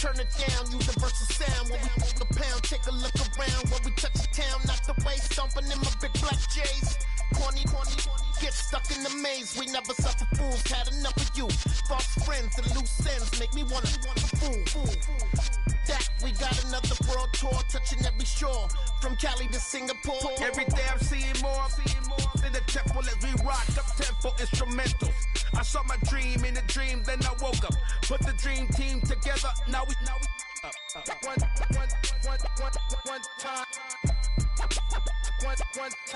turn it down, universal sound. When we on the pound, take a look around. When we touch the town, knock the way, stomping in my big black J's. Corny, get stuck in the maze. We never suffer fools, had enough of you. False friends and loose ends make me wanna fool. That we got another world tour, touching every shore, from Cali to Singapore. Every day I'm seeing more in the temple as we rock up tempo instrumentals. I saw my dream in a dream, then I woke up. Put the dream team together, now we one time.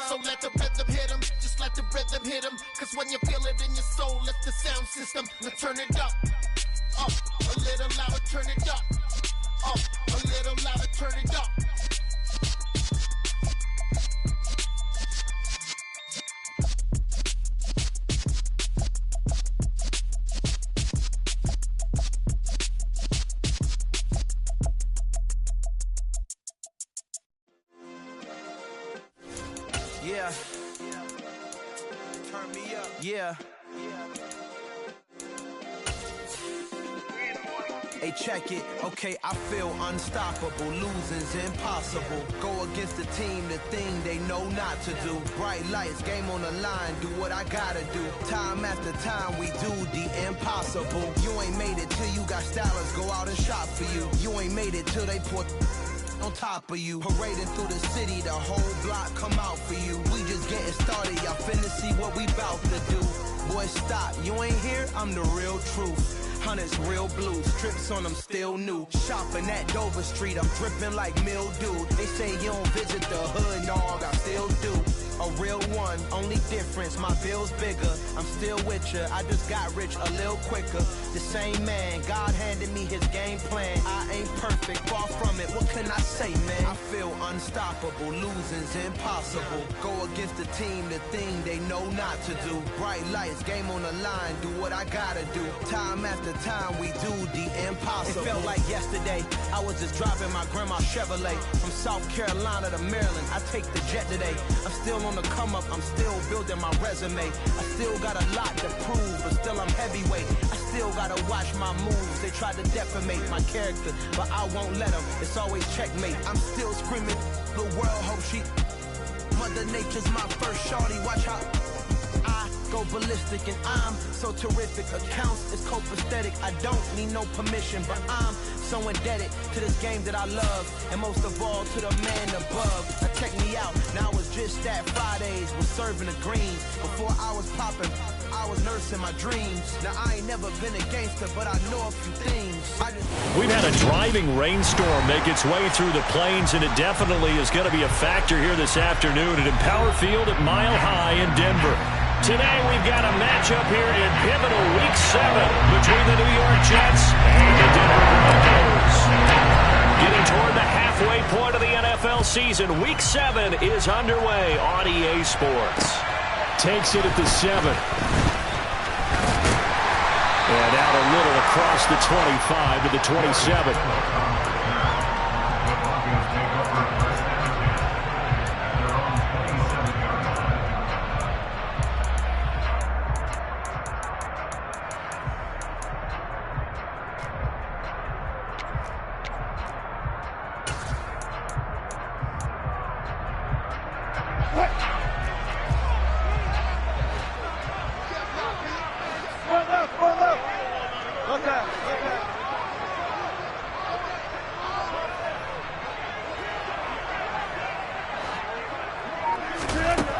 So let the rhythm hit 'em, just let the rhythm hit 'em. Cause when you feel it in your soul, it's the sound system. Now turn it up, a little louder, turn it up, a little louder, turn it up. Yeah. Turn me up. Yeah. Hey, check it. Okay, I feel unstoppable. Losing's impossible. Go against the team, the thing they know not to do. Bright lights, game on the line. Do what I gotta do. Time after time, we do the impossible. You ain't made it till you got stylers go out and shop for you. You ain't made it till they put on top of you. Parading through the city, the whole block come out for you. We just getting started, y'all finna see what we bout to do. Boy, stop, you ain't here, I'm the real truth. Hunters, real blue, strips on them still new. Shopping at Dover Street, I'm dripping like mildew. They say you don't visit the hood, dog, I still do. A real one, only difference, my bill's bigger. I'm still with ya, I just got rich a little quicker. The same man, God handed me his game plan. I ain't perfect, far from it, what can I say, man? I feel unstoppable, losing's impossible. Go against the team, the thing they know not to do. Bright lights, game on the line, do what I gotta do. Time after time, we do the impossible. It felt like yesterday, I was just driving my grandma's Chevrolet. From South Carolina to Maryland, I take the jet today. I'm still on the come up, I'm still building my resume. I still got a lot to prove, but still I'm heavyweight. I still gotta watch my moves. They try to defamate my character, but I won't let them. It's always checkmate. I'm still screaming, the world hope she. Mother Nature's my first shorty, watch how I go ballistic, and I'm so terrific. Accounts is copacetic. I don't need no permission, but I'm so indebted to this game that I love, and most of all to the man above. Now check me out, now it's just that Fridays was serving the greens. Before I was popping, I was nursing my dreams. Now I ain't never been a gangster, but I know a few things. We've had a driving rainstorm make its way through the plains, and it definitely is going to be a factor here this afternoon at Empower Field at Mile High in Denver. Today we've got a matchup here in pivotal Week 7 between the New York Jets and the Denver Broncos. Getting toward the halfway point of the NFL season, Week 7 is underway on EA Sports. Takes it at the 7. And out a little across the 25 to the 27.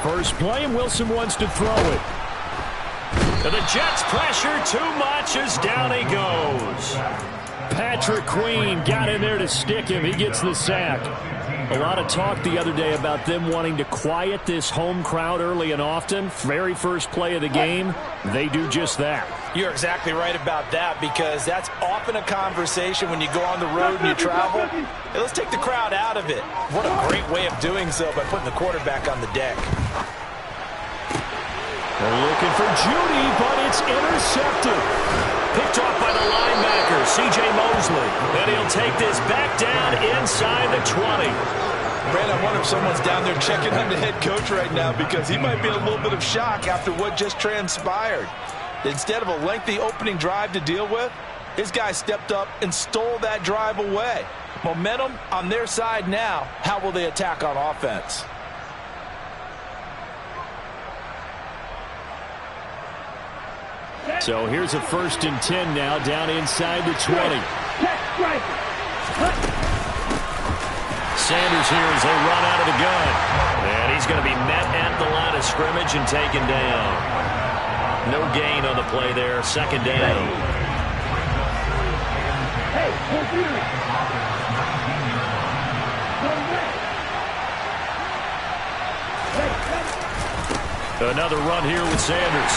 First play, and Wilson wants to throw it. And the Jets pressure too much as down he goes. Patrick Queen got in there to stick him. He gets the sack. A lot of talk the other day about them wanting to quiet this home crowd early and often. Very first play of the game, they do just that. You're exactly right about that, because that's often a conversation when you go on the road and you travel. Hey, let's take the crowd out of it. What a great way of doing so by putting the quarterback on the deck. They're looking for Judy, but it's intercepted. Picked off by the linebacker, C.J. Mosley. And he'll take this back down inside the 20. Brad, I wonder if someone's down there checking on the head coach right now, because he might be in a little bit of shock after what just transpired. Instead of a lengthy opening drive to deal with, His guy stepped up and stole that drive away. Momentum on their side now. How will they attack on offense? So here's a 1st and 10 now, down inside the 20. Sanders here as they run out of the gun. And he's going to be met at the line of scrimmage and taken down. No gain on the play there. 2nd down. Another run here with Sanders.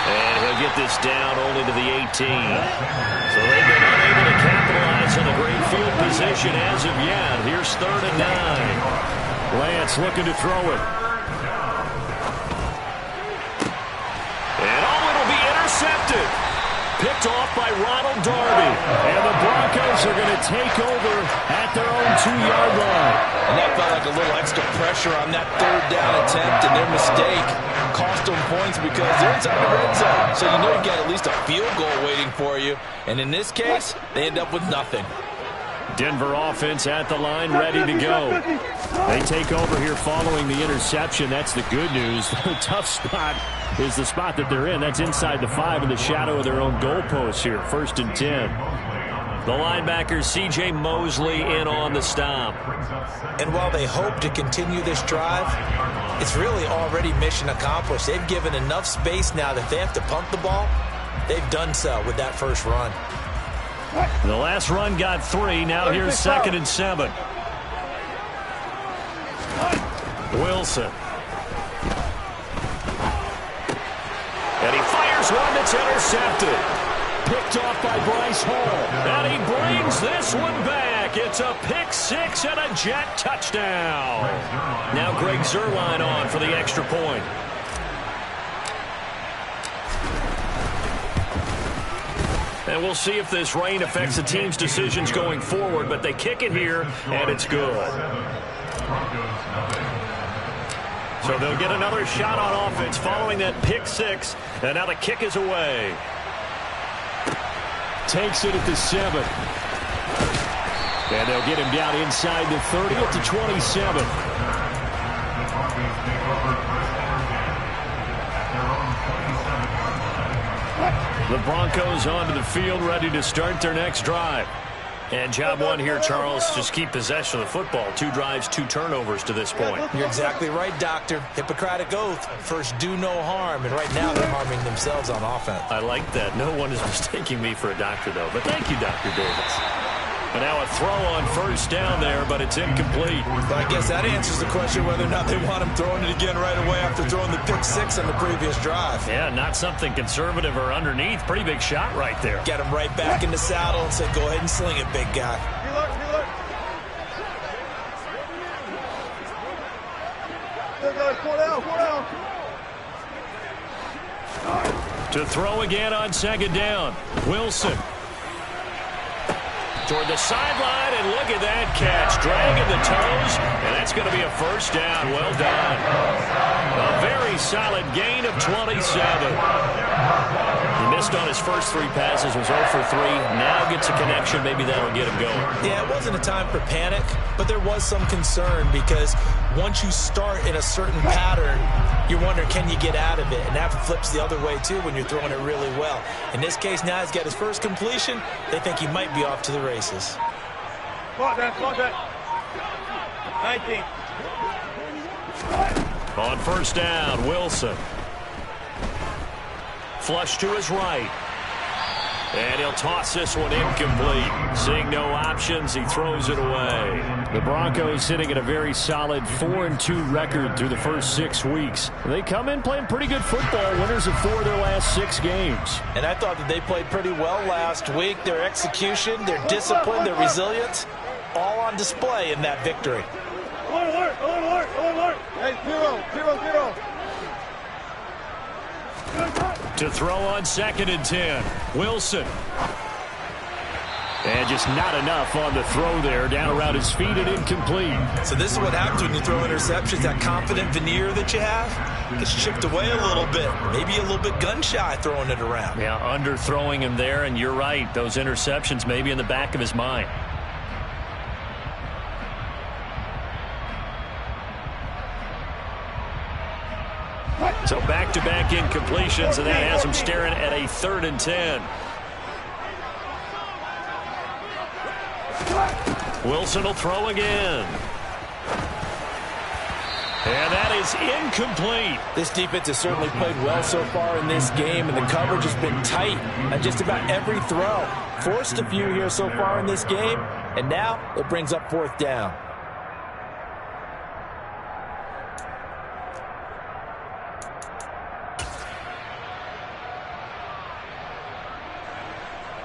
And he'll get this down only to the 18. So they've been unable to capitalize on the great field position as of yet. Here's 3rd and 9. Lance looking to throw it. And it'll be intercepted. Picked off by Ronald Darby. And the Broncos are going to take over at their own 2-yard line. And that felt like a little extra pressure on that 3rd down attempt, and their mistake cost them points because they're inside the red zone. So you know you got at least a field goal waiting for you. And in this case, they end up with nothing. Denver offense at the line, ready to go. They take over here following the interception. That's the good news. The tough spot is the spot that they're in. That's inside the 5 in the shadow of their own goalpost here. 1st and 10. The linebacker, C.J. Mosley, in on the stop. And while they hope to continue this drive, it's really already mission accomplished. They've given enough space now that they have to pump the ball. They've done so with that first run. The last run got 3. Now here's 2nd and 7. Wilson. And he fires one that's intercepted. Picked off by Bryce Hall. And he brings this one back. It's a pick 6 and a jet touchdown. Now Greg Zuerlein on for the extra point. And we'll see if this rain affects the team's decisions going forward, but they kick it here, and it's good. So they'll get another shot on offense following that pick 6, and now the kick is away. Takes it at the 7. And they'll get him down inside the 30 at the 27. The Broncos onto the field, ready to start their next drive. And job 1 here, Charles, just keep possession of the football. 2 drives, 2 turnovers to this point. You're exactly right, Doctor. Hippocratic oath. First, do no harm. And right now, they're harming themselves on offense. I like that. No one is mistaking me for a doctor, though. But thank you, Dr. Davis. And now a throw on 1st down there, but it's incomplete. Well, I guess that answers the question whether or not they want him throwing it again right away after throwing the pick 6 on the previous drive. Yeah, not something conservative or underneath. Pretty big shot right there. Get him right back in the saddle and say, go ahead and sling it, big guy. To throw again on 2nd down. Wilson. Toward the sideline, and look at that catch. Dragging the toes, and that's going to be a 1st down. Well done. A very solid gain of 27. He missed on his first 3 passes, was 0 for 3. Now gets a connection. Maybe that'll get him going. Yeah, it wasn't a time for panic, but there was some concern because once you start in a certain pattern, you're wondering, can you get out of it? And that flips the other way, too, when you're throwing it really well. In this case, now he's got his first completion. They think he might be off to the races. Clock that. 19. On 1st down, Wilson. Flush to his right. And he'll toss this one incomplete. Seeing no options, he throws it away. The Broncos sitting at a very solid 4-2 record through the first 6 weeks. They come in playing pretty good football, winners of 4 of their last 6 games. And I thought that they played pretty well last week. Their execution, their discipline, their resilience, all on display in that victory. Alert. Hey, 0. To throw on 2nd and 10. Wilson. And just not enough on the throw there. Down around his feet and incomplete. So this is what happens when you throw interceptions. That confident veneer that you have gets chipped away a little bit. Maybe a little bit gun-shy throwing it around. Yeah, underthrowing him there, and you're right. Those interceptions maybe in the back of his mind. So back-to-back incompletions, and that has him staring at a 3rd and 10. Wilson will throw again. And that is incomplete. This defense has certainly played well so far in this game, and the coverage has been tight on just about every throw. Forced a few here so far in this game, and now it brings up 4th down.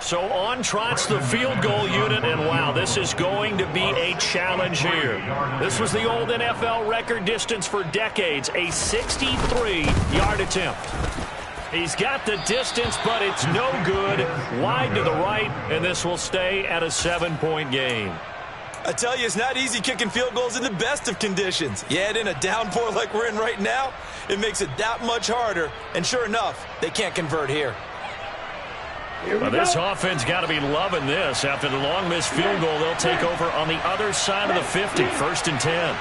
So on trots the field goal unit, and wow, this is going to be a challenge here. This was the old NFL record distance for decades, a 63-yard attempt. He's got the distance, but it's no good. Wide to the right, and this will stay at a 7-point game. I tell you, it's not easy kicking field goals in the best of conditions. You add in a downpour like we're in right now, it makes it that much harder, and sure enough, they can't convert here. Well, this offense got to be loving this. After the long missed field goal, they'll take over on the other side of the 50, 1st and 10.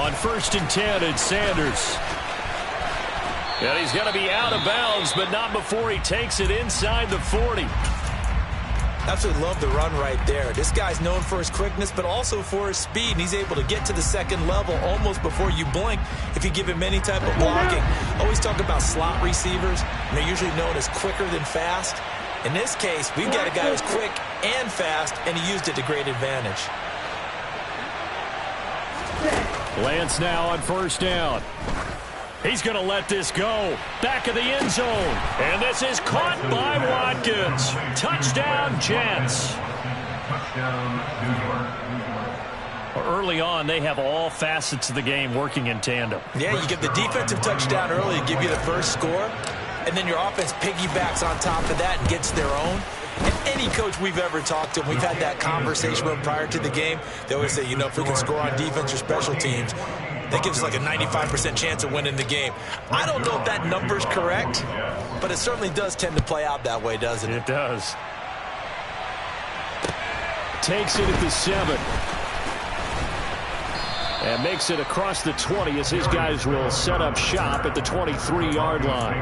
On 1st and 10, it's Sanders. And he's going to be out of bounds, but not before he takes it inside the 40. Absolutely love the run right there. This guy's known for his quickness, but also for his speed. And he's able to get to the 2nd level almost before you blink if you give him any type of blocking. Always talk about slot receivers, and they're usually known as quicker than fast. In this case, we've got a guy who's quick and fast, and he used it to great advantage. Lance now on 1st down. He's going to let this go. Back of the end zone. And this is caught by Watkins. Touchdown, Jets. Early on, they have all facets of the game working in tandem. Yeah, you get the defensive touchdown early to give you the first score, and then your offense piggybacks on top of that and gets their own. And any coach we've ever talked to, we've had that conversation with prior to the game, they always say, you know, if we can score on defense or special teams, that gives us like a 95% chance of winning the game. I don't know if that number's correct, but it certainly does tend to play out that way, doesn't it? It does. Takes it at the 7. And makes it across the 20 as his guys will set up shop at the 23-yard line.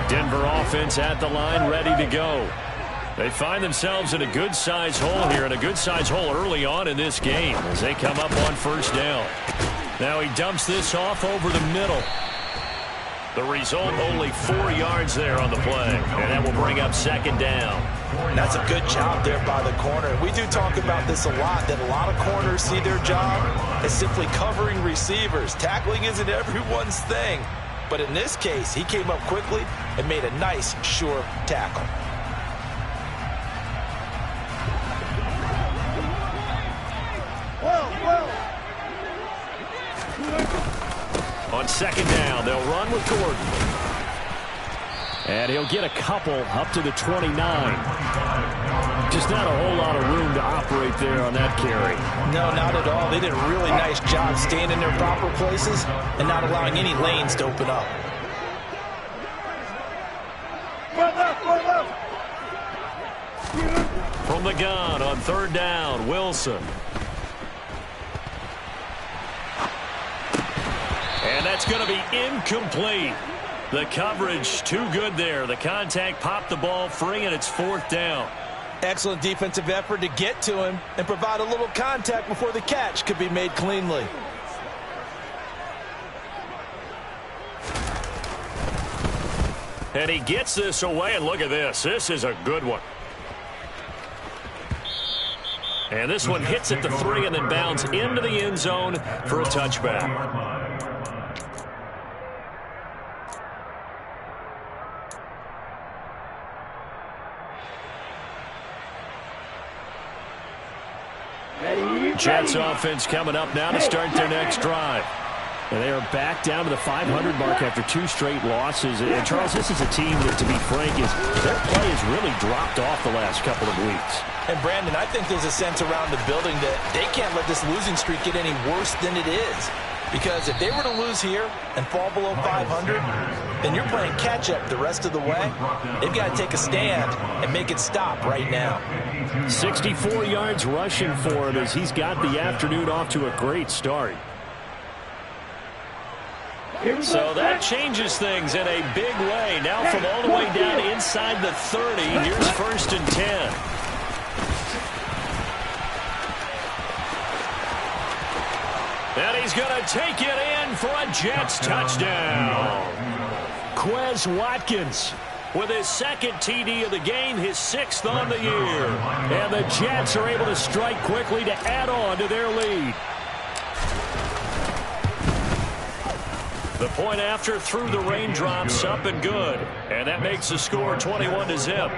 Denver offense at the line, ready to go. They find themselves in a good-sized hole here, and a good-sized hole early on in this game as they come up on 1st down. Now he dumps this off over the middle. The result, only 4 yards there on the play, and that will bring up 2nd down. That's a good job there by the corner. We do talk about this a lot, that a lot of corners see their job as simply covering receivers. Tackling isn't everyone's thing, but in this case, he came up quickly and made a nice, sure tackle. On 2nd down, they'll run with Gordon. And he'll get a couple up to the 29. Just not a whole lot of room to operate there on that carry. No, not at all. They did a really nice job staying in their proper places and not allowing any lanes to open up. From the gun on 3rd down, Wilson. And that's going to be incomplete. The coverage too good there. The contact popped the ball free, and it's 4th down. Excellent defensive effort to get to him and provide a little contact before the catch could be made cleanly. And he gets this away, and look at this. This is a good one. And this one hits at the 3 and then bounds into the end zone for a touchback. Jets offense coming up now to start their next drive. And they are back down to the 500 mark after 2 straight losses. And, Charles, this is a team that, to be frank, their play has really dropped off the last couple of weeks. And, Brandon, I think there's a sense around the building that they can't let this losing streak get any worse than it is. Because if they were to lose here and fall below 500, then you're playing catch-up the rest of the way. They've got to take a stand and make it stop right now. 64 yards rushing for him as he's got the afternoon off to a great start. So that changes things in a big way. Now from all the way down inside the 30, here's 1st and 10. And he's going to take it in for a Jets touchdown. Quez Watkins with his 2nd TD of the game, his 6th on the year. And the Jets are able to strike quickly to add on to their lead. The point after through the raindrops, up and good. And that makes the score 21-0.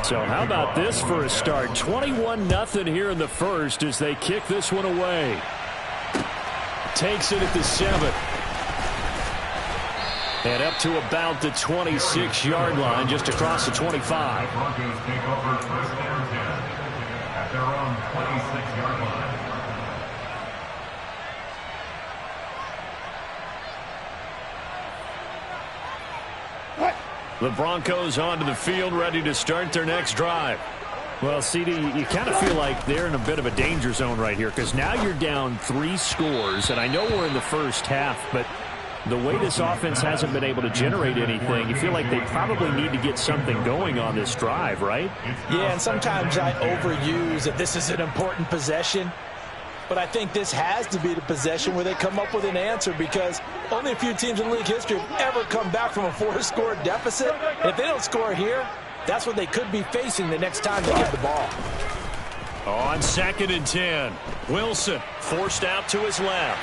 So how about this for a start? 21-0 here in the first as they kick this one away. Takes it at the 7. And up to about the 26-yard line, just across the 25. Broncos take over 1st and 10 at their own 26-yard line. The Broncos onto the field, ready to start their next drive. Well, CD, you kind of feel like they're in a bit of a danger zone right here because now you're down 3 scores, and I know we're in the first half, but the way this offense hasn't been able to generate anything, you feel like they probably need to get something going on this drive, right? Yeah, and sometimes I overuse that this is an important possession. But I think this has to be the possession where they come up with an answer because only a few teams in league history have ever come back from a 4-score deficit. And if they don't score here, that's what they could be facing the next time they get the ball. On 2nd and 10, Wilson forced out to his left.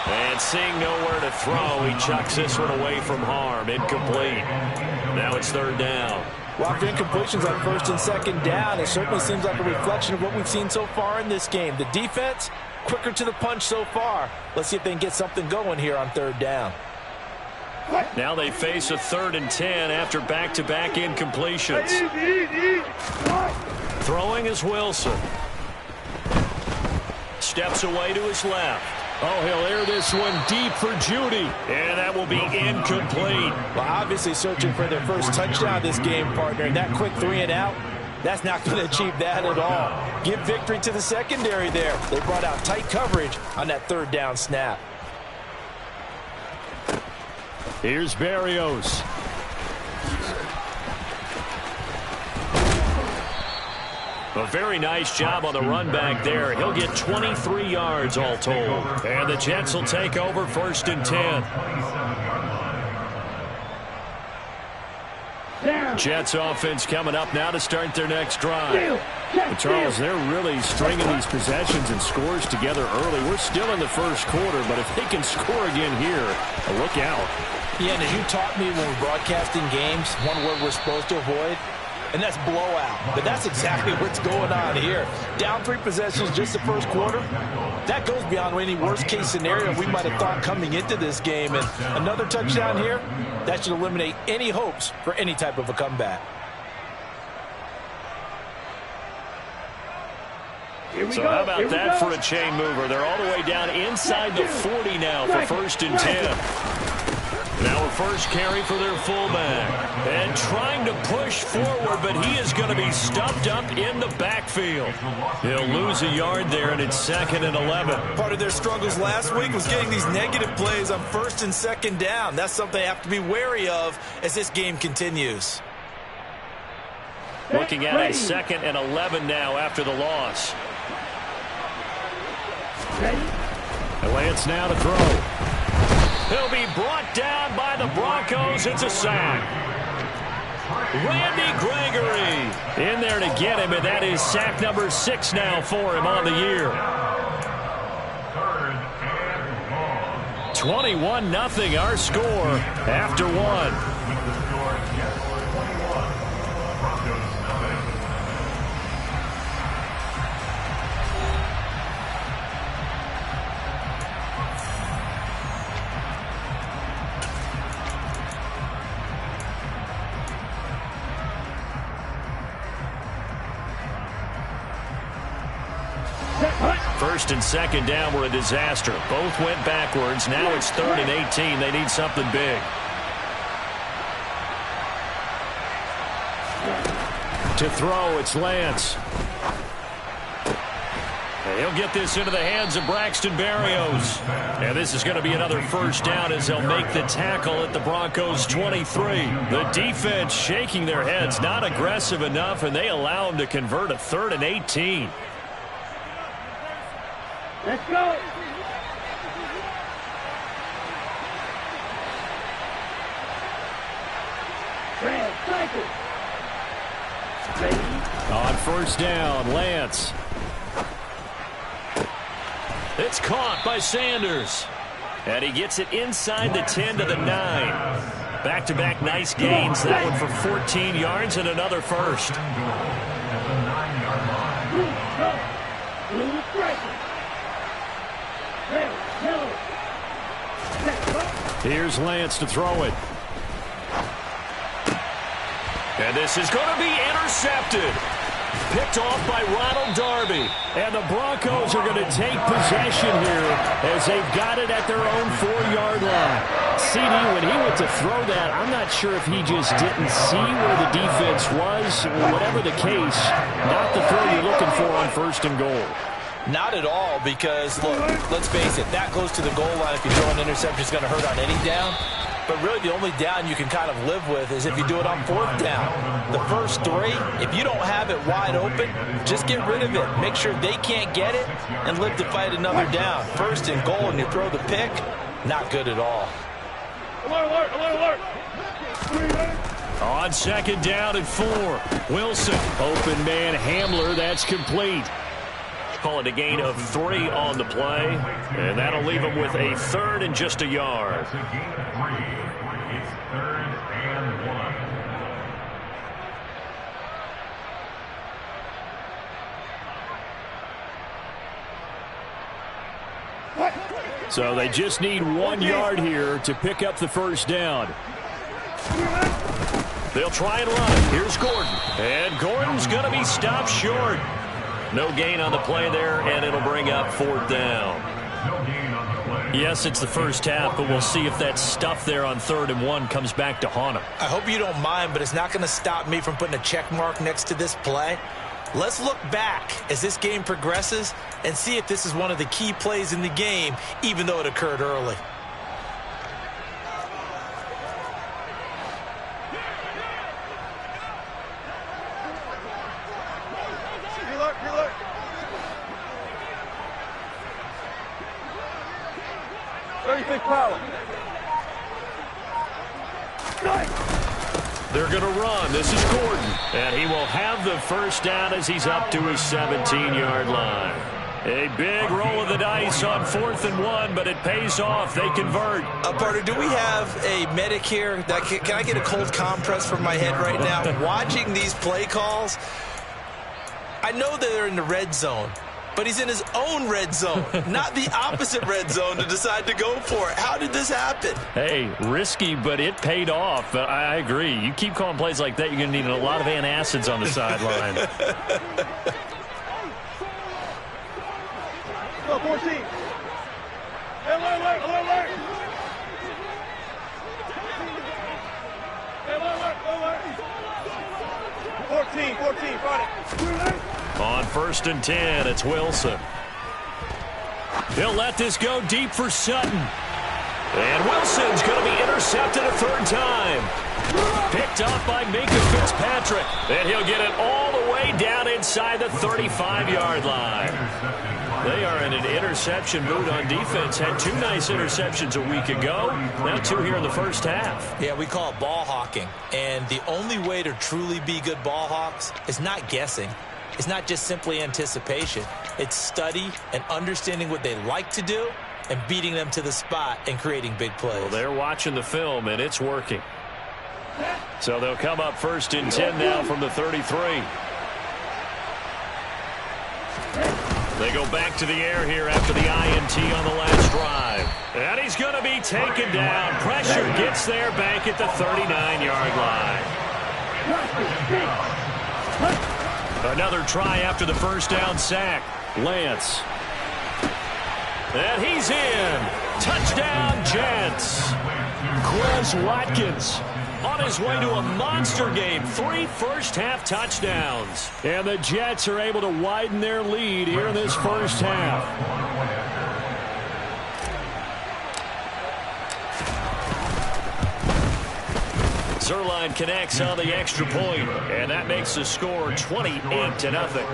And seeing nowhere to throw, he chucks this one away from harm. Incomplete. Now it's 3rd down. Well, after incompletions on 1st and 2nd down, it certainly seems like a reflection of what we've seen so far in this game. The defense, quicker to the punch so far. Let's see if they can get something going here on 3rd down. Now they face a 3rd and 10 after back-to-back incompletions. Throwing is Wilson. Steps away to his left. Oh, he'll air this one deep for Judy. And that will be incomplete. Well, obviously searching for their first touchdown this game, partner. And that quick 3 and out, that's not going to achieve that at all. Give victory to the secondary there. They brought out tight coverage on that 3rd down snap. Here's Berrios. A very nice job on the run back there. He'll get 23 yards all told. And the Jets will take over 1st and 10. Jets offense coming up now to start their next drive. But Charles, they're really stringing these possessions and scores together early. We're still in the first quarter, but if they can score again here, look out. Yeah, and as you taught me when we're broadcasting games, one word we're supposed to avoid, and that's blowout. But that's exactly what's going on here. Down 3 possessions just the first quarter. That goes beyond any worst-case scenario we might have thought coming into this game. And another touchdown here, that should eliminate any hopes for any type of a comeback. So how about that for a chain mover? They're all the way down inside the 40 now for 1st and 10. Now a first carry for their fullback. And trying to push forward, but he is going to be stuffed up in the backfield. He'll lose a yard there, and it's 2nd and 11. Part of their struggles last week was getting these negative plays on 1st and 2nd down. That's something they have to be wary of as this game continues. Looking at a 2nd and 11 now after the loss. Lance now to throw. He'll be brought down by the Broncos. It's a sack. Randy Gregory in there to get him, and that is sack number 6 now for him on the year. 21-0 our score after 1. first and second down were a disaster. Both went backwards. Now it's 3rd and 18. They need something big. To throw, it's Lance. And he'll get this into the hands of Braxton Berrios. And this is going to be another first down as they'll make the tackle at the Broncos 23. The defense shaking their heads, not aggressive enough, and they allow them to convert a 3rd and 18. Let's go. On first down, Lance. It's caught by Sanders. And he gets it inside the 10 to the 9. Back-to-back nice gains. That one for 14 yards and another first. Here's Lance to throw it. And this is going to be intercepted. Picked off by Ronald Darby. And the Broncos are going to take possession here as they've got it at their own 4-yard line. CD, when he went to throw that, I'm not sure if he just didn't see where the defense was. Whatever the case, not the throw you're looking for on 1st and goal. Not at all, because, look, let's face it, that goes to the goal line. If you throw an interception, it's going to hurt on any down. But really, the only down you can kind of live with is if you do it on 4th down. The first 3, if you don't have it wide open, just get rid of it. Make sure they can't get it and live to fight another down. 1st and goal, and you throw the pick, not good at all. Alert, alert, alert. On 2nd down and 4, Wilson. Open man Hamler, that's complete. Call it a gain of 3 on the play, and that'll leave them with a 3rd and just a yard. It's a gain of 3. It's 3rd and 1. So they just need 1 yard here to pick up the first down. They'll try and run. Here's Gordon. And Gordon's going to be stopped short. No gain on the play there, and it'll bring up 4th down. No gain on the play. Yes, it's the first half, but we'll see if that stuff there on 3rd and 1 comes back to haunt him. I hope you don't mind, but it's not going to stop me from putting a check mark next to this play. Let's look back as this game progresses and see if this is one of the key plays in the game, even though it occurred early. They're going to run. This is Gordon. And he will have the first down as he's up to his 17-yard line. A big roll of the dice on 4th and 1, but it pays off. They convert. Partner, do we have a medic here? Can I get a cold compress from my head right now? Watching these play calls, I know they're in the red zone, but he's in his own red zone, not the opposite red zone to decide to go for it. How did this happen? Hey, risky, but it paid off. I agree. You keep calling plays like that, you're going to need a lot of antacids on the sideline. Go, 14. Alert, alert, alert. Alert, alert. 14, got it. On 1st and 10, it's Wilson. They'll let this go deep for Sutton. And Wilson's going to be intercepted a 3rd time. Picked up by Minka Fitzpatrick. And he'll get it all the way down inside the 35-yard line. They are in an interception mood on defense. Had 2 nice interceptions a week ago. Now 2 here in the first half. Yeah, we call it ball hawking. And the only way to truly be good ball hawks is not guessing. It's not just simply anticipation. It's study and understanding what they like to do and beating them to the spot and creating big plays. Well, they're watching the film, and it's working. So they'll come up 1st and 10 now from the 33. They go back to the air here after the INT on the last drive. And he's going to be taken down. Pressure gets there back at the 39-yard line. Another try after the first down sack. Lance And he's in. Touchdown, Jets. Chris Watkins on his way to a monster game. 3 first-half touchdowns. And the Jets are able to widen their lead here in this first half. Zerline connects on the extra point, and that makes the score 28-0. Broncos nothing.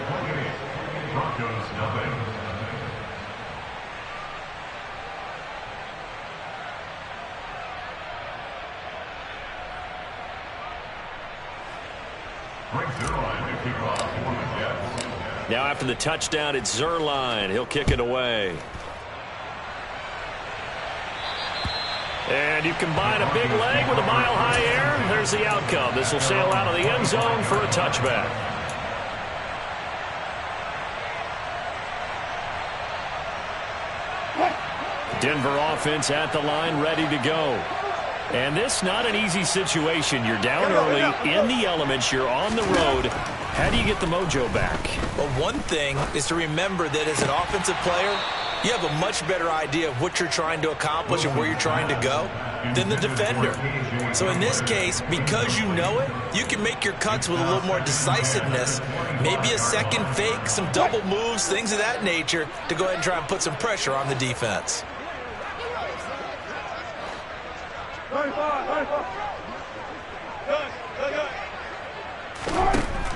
Now after the touchdown, it's Zerline. He'll kick it away. And you combine a big leg with a mile-high air, and there's the outcome. This will sail out of the end zone for a touchback. Denver offense at the line, ready to go. And this not an easy situation. You're down early, in the elements, you're on the road. How do you get the mojo back? Well, one thing is to remember that as an offensive player, you have a much better idea of what you're trying to accomplish and where you're trying to go than the defender. So in this case, because you know it, you can make your cuts with a little more decisiveness, maybe a second fake, some double moves, things of that nature, to go ahead and try and put some pressure on the defense.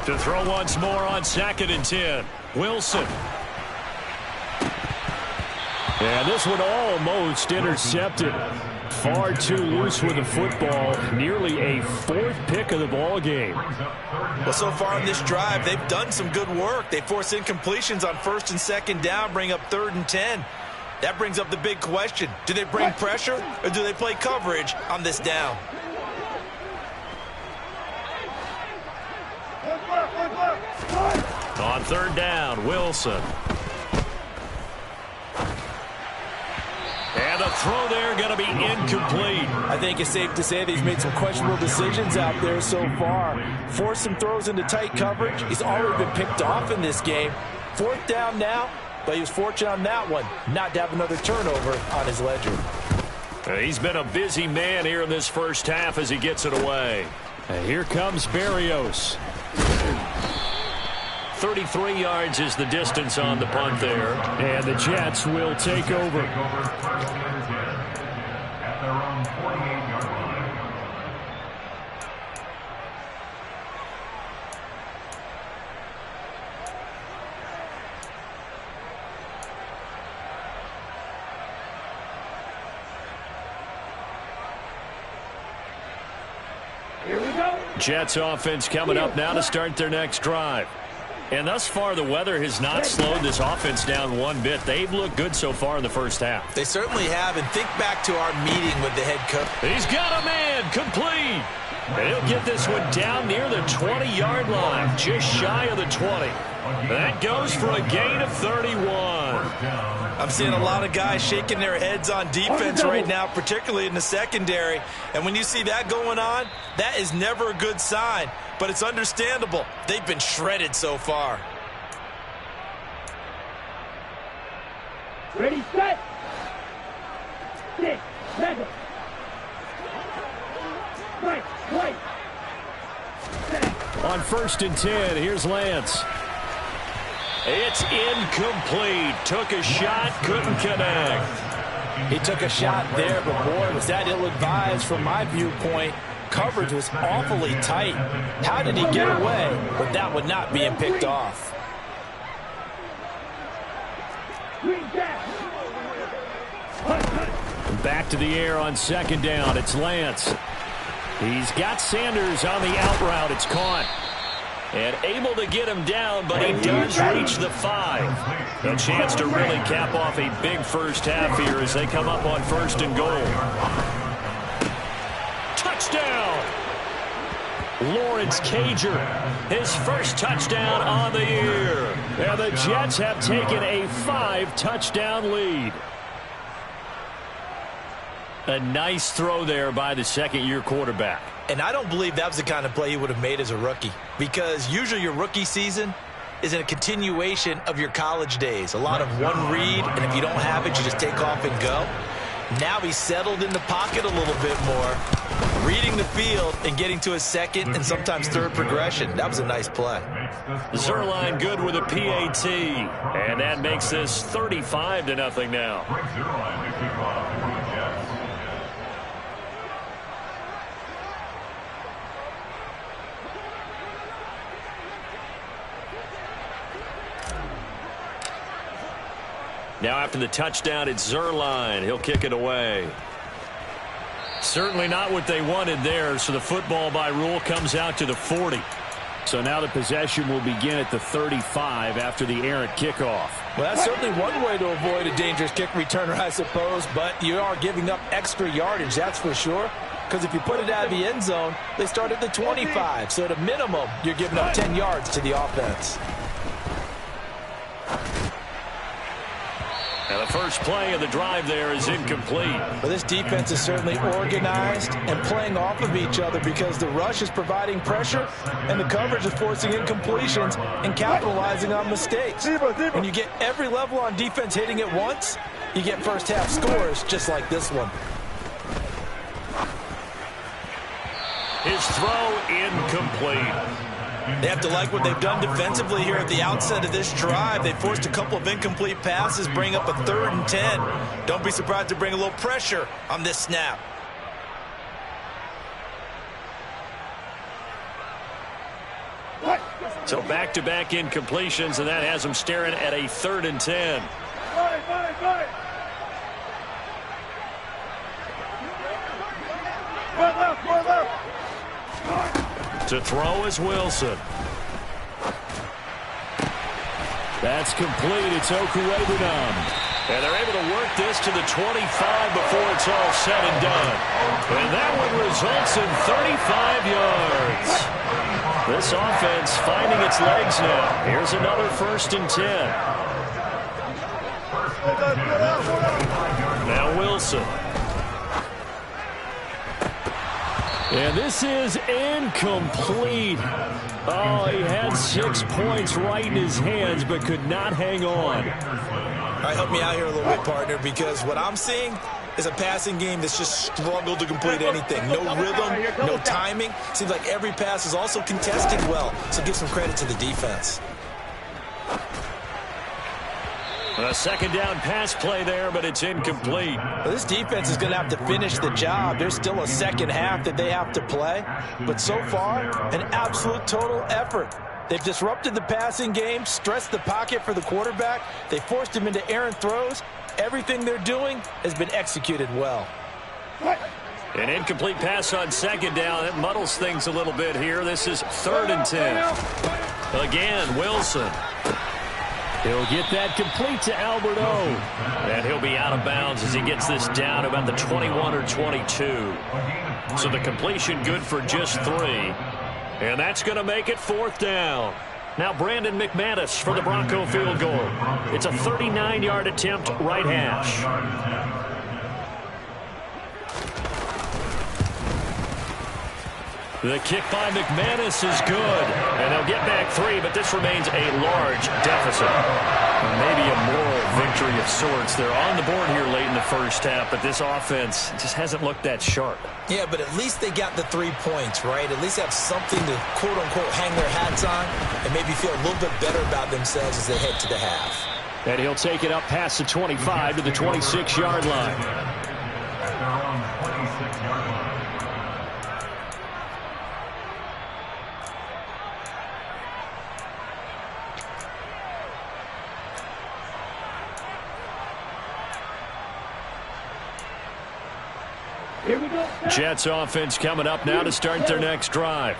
To throw once more on 2nd and 10. Wilson. And this one almost intercepted. Far too loose with the football. Nearly a 4th pick of the ball game. Well, so far on this drive, they've done some good work. They force incompletions on 1st and 2nd down, bring up 3rd and 10. That brings up the big question. Do they bring pressure or do they play coverage on this down? On 3rd down, Wilson. And the throw there going to be incomplete. I think it's safe to say that he's made some questionable decisions out there so far. Forced some throws into tight coverage. He's already been picked off in this game. 4th down now, but he was fortunate on that one not to have another turnover on his ledger. He's been a busy man here in this first half as he gets it away. And here comes Berrios. 33 yards is the distance on the punt there. And the Jets will take over. At their own 48-yard line. Here we go. Jets offense coming up now to start their next drive. And thus far, the weather has not slowed this offense down one bit. They've looked good so far in the first half. They certainly have, and think back to our meeting with the head coach. He's got a man, complete. And he'll get this one down near the 20-yard line, just shy of the 20. That goes for a gain of 31. I'm seeing a lot of guys shaking their heads on defense right now, particularly in the secondary. And when you see that going on, that is never a good sign. But it's understandable. They've been shredded so far. Ready, set. 6, 7. Right. On 1st and 10, here's Lance. It's incomplete. Took a shot, couldn't connect. He took a shot there, but boy, was that ill-advised from my viewpoint. Coverage was awfully tight. How did he get away with that one not being picked off? Back to the air on 2nd down. It's Lance. He's got Sanders on the out route. It's caught. And able to get him down, but he does reach the 5. A chance to really cap off a big first half here as they come up on 1st and goal. Touchdown! Lawrence Cager, his first touchdown on the year. And the Jets have taken a 5-touchdown lead. A nice throw there by the second-year quarterback. And I don't believe that was the kind of play he would have made as a rookie, because usually your rookie season, is a continuation of your college days. A lot of one read, and if you don't have it, you just take off and go. Now he's settled in the pocket a little bit more, reading the field and getting to his second and sometimes third progression. That was a nice play. Zerline good with a PAT, and that makes this 35-0 now. Now after the touchdown, it's Zerline. He'll kick it away. Certainly not what they wanted there, so the football by rule comes out to the 40. So now the possession will begin at the 35 after the errant kickoff. Well, that's certainly one way to avoid a dangerous kick returner, I suppose, but you are giving up extra yardage, that's for sure. Because if you put it out of the end zone, they start at the 25. So at a minimum, you're giving up 10 yards to the offense. And the first play of the drive there is incomplete. Well, this defense is certainly organized and playing off of each other because the rush is providing pressure and the coverage is forcing incompletions and capitalizing on mistakes. When you get every level on defense hitting at once, you get first half scores just like this one. His throw incomplete. They have to like what they've done defensively here at the outset of this drive. They forced a couple of incomplete passes, bring up a 3rd and 10. Don't be surprised to bring a little pressure on this snap. So back-to-back incompletions, and that has them staring at a 3rd and 10. To throw is Wilson. That's complete. It's Okuwebunam. And they're able to work this to the 25 before it's all said and done. And that one results in 35 yards. This offense finding its legs now. Here's another 1st and 10. Now Wilson. And this is incomplete. Oh, he had 6 points right in his hands, but could not hang on. All right, help me out here a little bit, partner, because what I'm seeing is a passing game that's just struggled to complete anything. No rhythm, no timing. Seems like every pass is also contested well, so give some credit to the defense. A 2nd down pass play there, but it's incomplete. Well, this defense is going to have to finish the job. There's still a second half that they have to play. But so far, an absolute total effort. They've disrupted the passing game, stressed the pocket for the quarterback. They forced him into errant throws. Everything they're doing has been executed well. An incomplete pass on 2nd down. That muddles things a little bit here. This is 3rd and 10. Again, Wilson. He'll get that complete to Albert O. And he'll be out of bounds as he gets this down about the 21 or 22. So the completion good for just 3. And that's going to make it 4th down. Now Brandon McManus for the Bronco field goal. It's a 39-yard attempt, right hash. The kick by McManus is good. And they'll get back 3, but this remains a large deficit. Maybe a moral victory of sorts. They're on the board here late in the first half, but this offense just hasn't looked that sharp. Yeah, but at least they got the 3 points, right? At least have something to, quote-unquote, hang their hats on and maybe feel a little bit better about themselves as they head to the half. And he'll take it up past the 25 to the 26-yard line. At their own 26-yard line. Jets offense coming up now to start their next drive.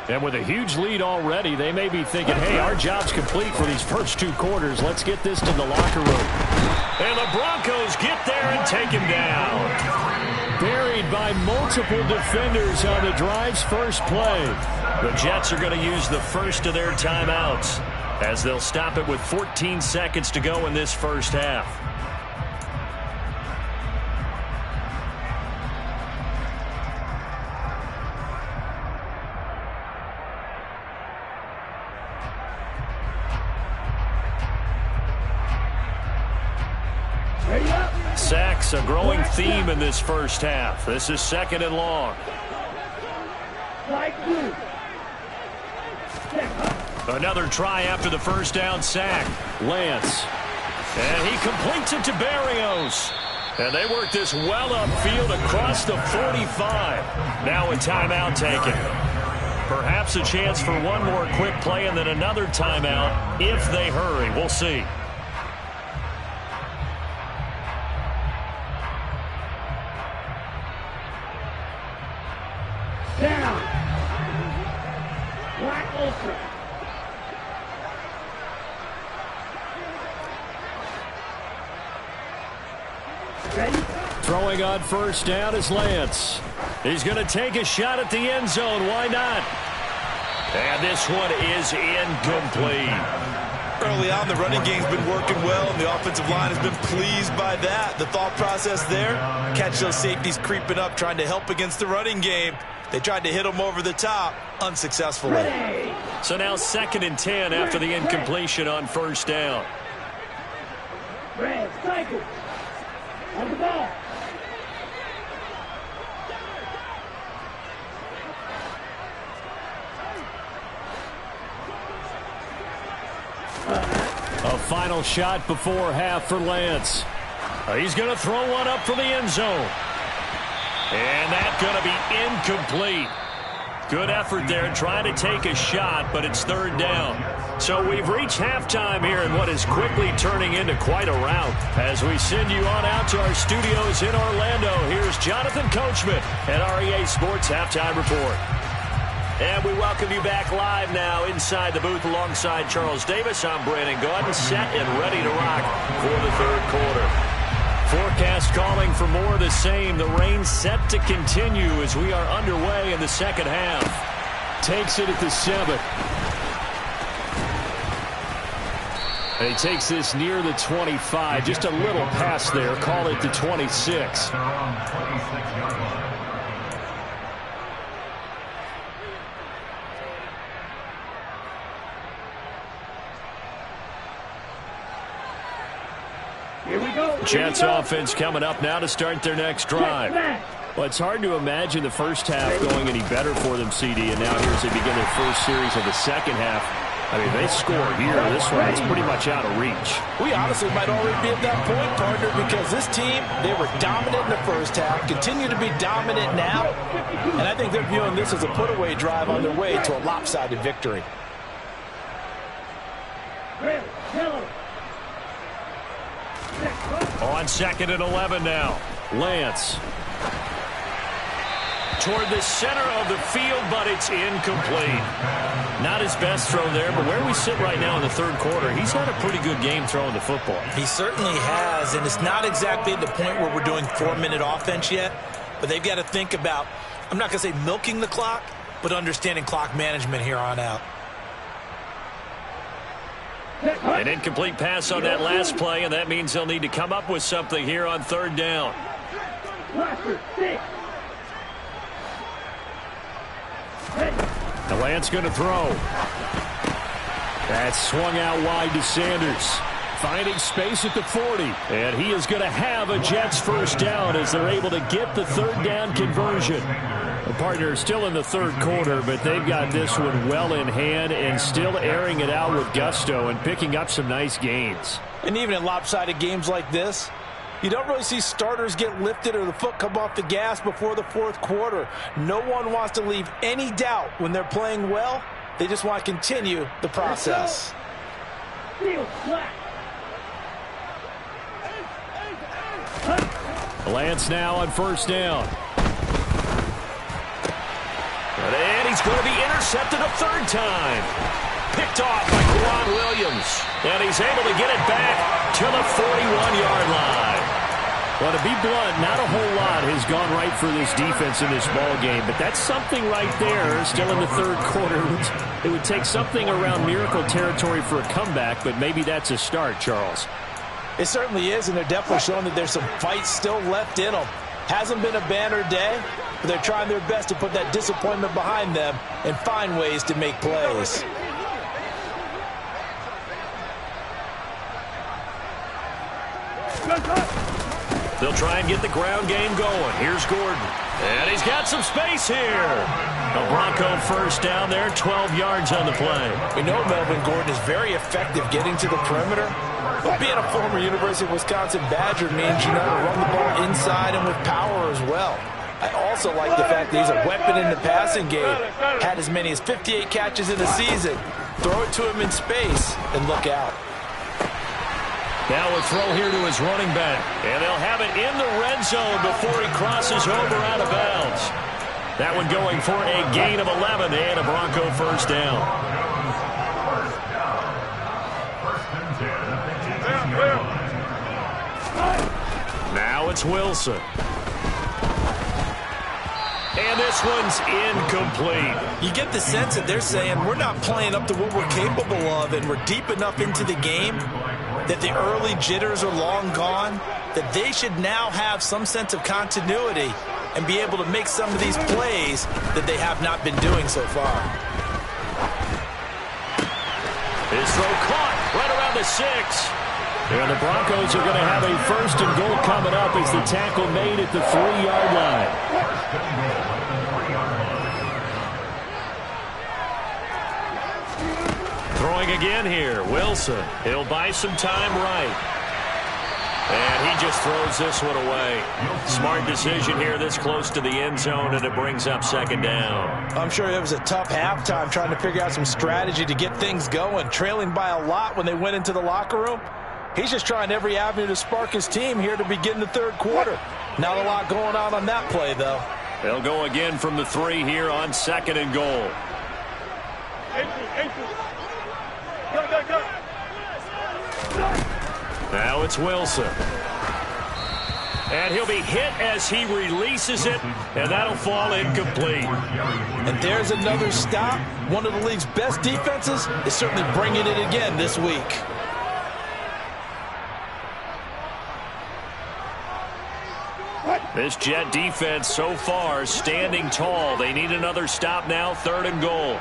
And with a huge lead already, they may be thinking, hey, our job's complete for these first 2 quarters. Let's get this to the locker room. And the Broncos get there and take him down. Buried by multiple defenders on the drive's first play. The Jets are going to use the first of their timeouts as they'll stop it with 14 seconds to go in this first half. Sacks, a growing theme in this first half. This is 2nd and long. Another try after the first down sack. Lance. And he completes it to Berrios. And they work this well upfield across the 45. Now a timeout taken. Perhaps a chance for one more quick play and then another timeout if they hurry. We'll see. Down. Black Ultra. Throwing on first down is Lance. He's going to take a shot at the end zone. Why not? And this one is incomplete. Early on, the running game's been working well, and the offensive line has been pleased by that. The thought process there, catch those safeties creeping up, trying to help against the running game. They tried to hit them over the top, unsuccessfully. So now 2nd and 10 after the incompletion on first down. Red cycle. On the ball. A final shot before half for Lance. He's going to throw one up for the end zone. And that's going to be incomplete. Good effort there trying to take a shot, but it's 3rd down. So we've reached halftime here in what is quickly turning into quite a rout. As we send you on out to our studios in Orlando, here's Jonathan Coachman at REA Sports Halftime Report. And we welcome you back live now inside the booth alongside Charles Davis. I'm Brandon Gaudin, set and ready to rock for the 3rd quarter. Forecast calling for more of the same. The rain set to continue as we are underway in the 2nd half. Takes it at the 7. And he takes this near the 25. Just a little pass there. Call it the 26. Here we go. Jets offense coming up now to start their next drive. Well, it's hard to imagine the first half going any better for them, CD, and now here as they begin their first series of the 2nd half. I mean, they score here. This one is pretty much out of reach. We honestly might already be at that point, partner, because this team, they were dominant in the first half, continue to be dominant now, and I think they're viewing this as a put-away drive on their way to a lopsided victory. On 2nd and 11 now. Lance. Toward the center of the field, but it's incomplete. Not his best throw there, but where we sit right now in the 3rd quarter, he's had a pretty good game throwing the football. He certainly has, and it's not exactly at the point where we're doing 4-minute offense yet, but they've got to think about, I'm not going to say milking the clock, but understanding clock management here on out. An incomplete pass on that last play, and that means they'll need to come up with something here on 3rd down. The Lance going to throw. That's swung out wide to Sanders. Finding space at the 40. And he is going to have a Jets first down as they're able to get the 3rd down conversion. The partner is still in the 3rd quarter, but they've got this one well in hand and still airing it out with gusto and picking up some nice gains. And even in lopsided games like this, you don't really see starters get lifted or the foot come off the gas before the 4th quarter. No one wants to leave any doubt when they're playing well. They just want to continue the process. Lance now on first down. And he's going to be intercepted a 3rd time. Picked off by Quan Williams. And he's able to get it back to the 41-yard line. Well, to be blunt, not a whole lot has gone right for this defense in this ball game, but that's something right there still in the 3rd quarter. It would take something around miracle territory for a comeback, but maybe that's a start, Charles. It certainly is, and they're definitely showing that there's some fight still left in them. Hasn't been a banner day, but they're trying their best to put that disappointment behind them and find ways to make plays. They'll try and get the ground game going. Here's Gordon. And he's got some space here. A Bronco first down there, 12 yards on the play. We know Melvin Gordon is very effective getting to the perimeter, but being a former University of Wisconsin Badger means you know to run the ball inside and with power as well. I also like the fact that he's a weapon in the passing game. Had as many as 58 catches in the season. Throw it to him in space and look out. Now a throw here to his running back. And they'll have it in the red zone before he crosses over out of bounds. That one going for a gain of 11 and a Bronco first down. Now it's Wilson. And this one's incomplete. You get the sense that they're saying we're not playing up to what we're capable of, and we're deep enough into the game that the early jitters are long gone, that they should now have some sense of continuity and be able to make some of these plays that they have not been doing so far. His throw caught right around the 6. And the Broncos are going to have a first and goal coming up as the tackle made at the 3-yard line. Throwing again here, Wilson. He'll buy some time right. And he just throws this one away. Smart decision here this close to the end zone, and it brings up second down. I'm sure it was a tough halftime trying to figure out some strategy to get things going. Trailing by a lot when they went into the locker room. He's just trying every avenue to spark his team here to begin the third quarter. Not a lot going on that play, though. They'll go again from the 3 here on second and goal. Now it's Wilson. And he'll be hit as he releases it, and that'll fall incomplete. And there's another stop. One of the league's best defenses is certainly bringing it again this week. This Jet defense so far standing tall. They need another stop now, third and goal.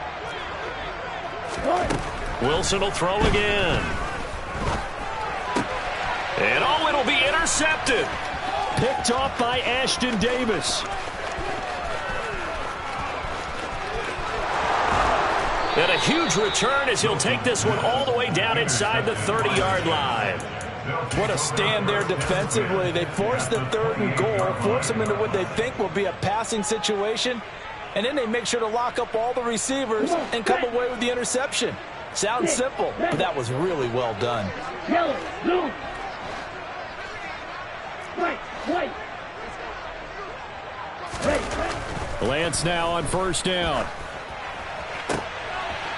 Wilson will throw again. And oh, it'll be intercepted. Picked off by Ashton Davis. And a huge return as he'll take this one all the way down inside the 30-yard line. What a stand there defensively. They force the third and goal, force them into what they think will be a passing situation, and then they make sure to lock up all the receivers and come away with the interception. Sounds simple, but that was really well done. Lance now on first down.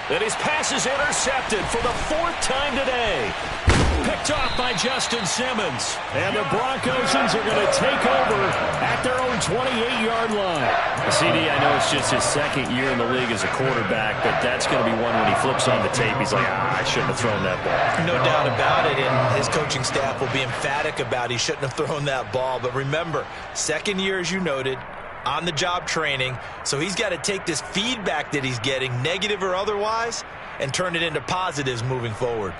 And his pass is intercepted for the 4th time today. Picked off by Justin Simmons. And the Broncos are going to take over at their own 28-yard line. CD, I know it's just his second year in the league as a quarterback, but that's going to be one when he flips on the tape. He's like, I shouldn't have thrown that ball. No doubt about it, and his coaching staff will be emphatic about he shouldn't have thrown that ball. But remember, second year, as you noted, on-the-job training, so he's got to take this feedback that he's getting, negative or otherwise, and turn it into positives moving forward.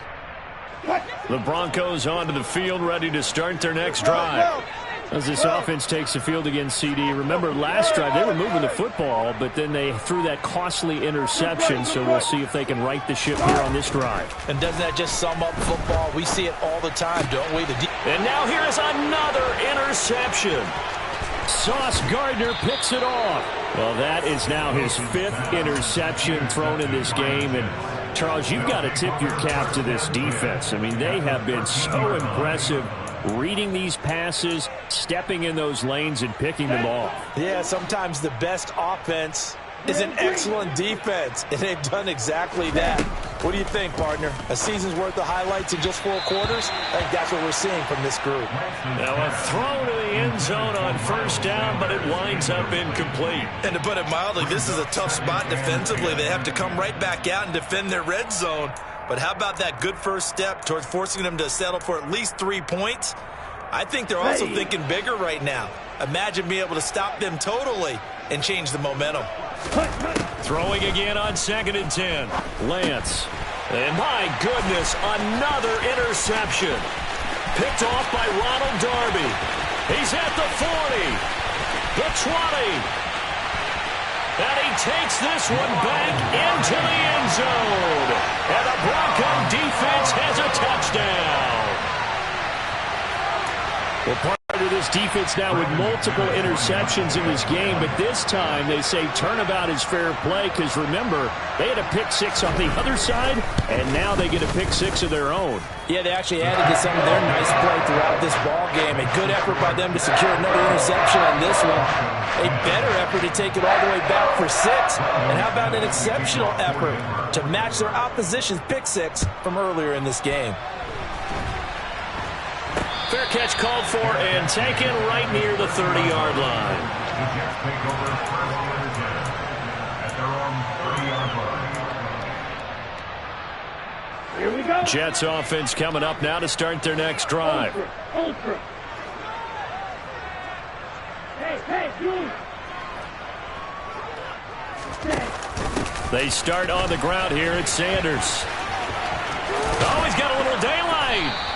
The Broncos onto the field, ready to start their next drive. As this offense takes the field against CD. Remember, last drive, they were moving the football, but then they threw that costly interception, so we'll see if they can right the ship here on this drive. And doesn't that just sum up football? We see it all the time, don't we? And now here is another interception. Sauce Gardner picks it off. Well, that is now his 5th interception thrown in this game, and Charles, you've got to tip your cap to this defense. I mean, they have been so impressive reading these passes, stepping in those lanes, and picking them off. Yeah, sometimes the best offense is an excellent defense, and they've done exactly that. What do you think, partner? A season's worth of highlights in just 4 quarters? I think that's what we're seeing from this group. Now a throw to the end zone on first down, but it winds up incomplete. And to put it mildly, this is a tough spot defensively. They have to come right back out and defend their red zone. But how about that good first step towards forcing them to settle for at least 3 points? I think they're also thinking bigger right now. Imagine being able to stop them totally and change the momentum. Throwing again on 2nd and 10. Lance. And my goodness, another interception. Picked off by Ronald Darby. He's at the 40, the 20. And he takes this one back into the end zone. And the Bronco defense has a touchdown. Well, part of this defense now with multiple interceptions in this game, but this time they say turnabout is fair play because, remember, they had a pick six on the other side, and now they get a pick six of their own. Yeah, they actually added to some of their nice play throughout this ball game. A good effort by them to secure another interception on this one. A better effort to take it all the way back for 6. And how about an exceptional effort to match their opposition's pick six from earlier in this game. Fair catch called for and taken right near the 30-yard line. The Jets take over first and 10 at their own 30-yard line. Here we go. Jets offense coming up now to start their next drive. Ultra. Hey, you. They start on the ground here at Sanders. Oh, he's got a little daylight.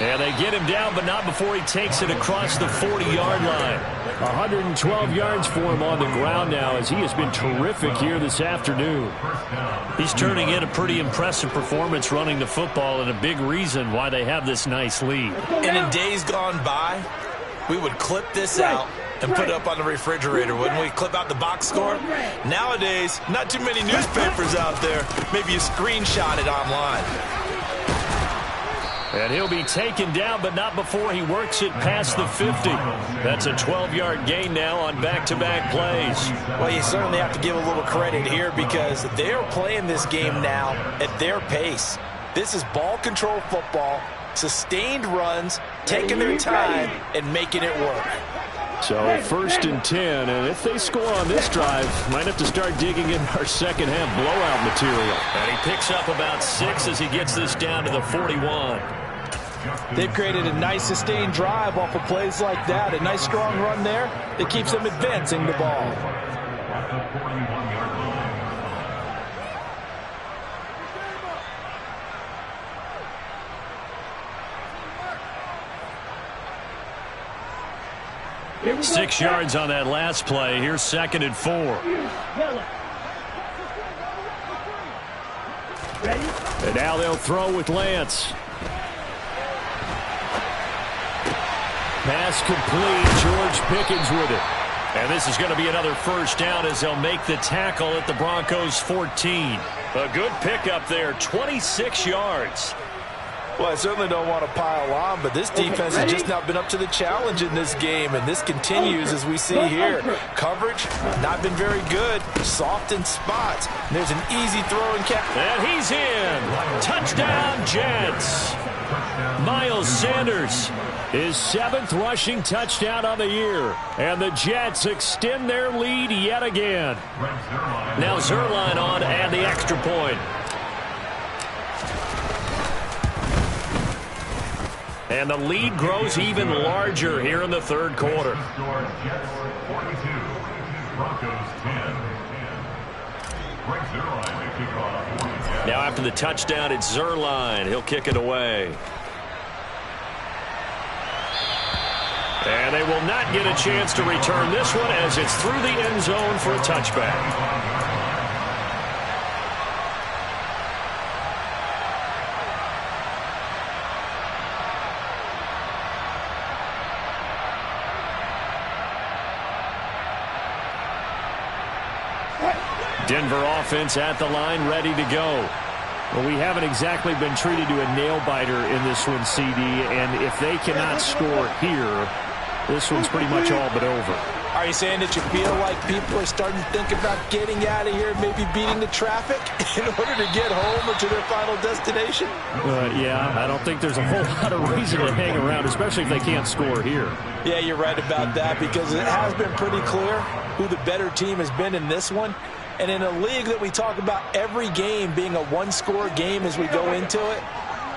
And they get him down, but not before he takes it across the 40-yard line. 112 yards for him on the ground now as he has been terrific here this afternoon. He's turning in a pretty impressive performance running the football and a big reason why they have this nice lead. And in days gone by, we would clip this out and put it up on the refrigerator, wouldn't we? Clip out the box score. Nowadays, not too many newspapers out there. Maybe you screenshot it online. And he'll be taken down, but not before he works it past the 50. That's a 12-yard gain now on back-to-back plays. Well, you certainly have to give a little credit here because they're playing this game now at their pace. This is ball control football, sustained runs, taking their time, and making it work. So 1st and 10, and if they score on this drive, might have to start digging in our second half blowout material. And he picks up about 6 as he gets this down to the 41. They've created a nice sustained drive off of plays like that. A nice strong run there that keeps them advancing the ball. At the 41-yard line. 6 yards on that last play. Here's 2nd and 4. And now they'll throw with Lance. Pass complete. George Pickens with it. And this is going to be another first down as they'll make the tackle at the Broncos 14. A good pickup there, 26 yards. Well, I certainly don't want to pile on, but this defense has just not been up to the challenge in this game, and this continues as we see here. Coverage, not been very good, soft in spots. And there's an easy throw and catch. And he's in. Touchdown, Jets. Miles Sanders, his 7th rushing touchdown on the year. And the Jets extend their lead yet again. Now Zerline on and the extra point. And the lead grows even larger here in the 3rd quarter. Jets 42, Broncos 10. Now after the touchdown, it's Zerline. He'll kick it away. And they will not get a chance to return this one as it's through the end zone for a touchback. Denver offense at the line, ready to go. Well, we haven't exactly been treated to a nail-biter in this one, CD, and if they cannot score here, this one's pretty much all but over. Are you saying that you feel like people are starting to think about getting out of here, maybe beating the traffic in order to get home or to their final destination? Yeah, I don't think there's a whole lot of reason to hang around, especially if they can't score here. Yeah, you're right about that because it has been pretty clear who the better team has been in this one. And in a league that we talk about every game being a one-score game as we go into it,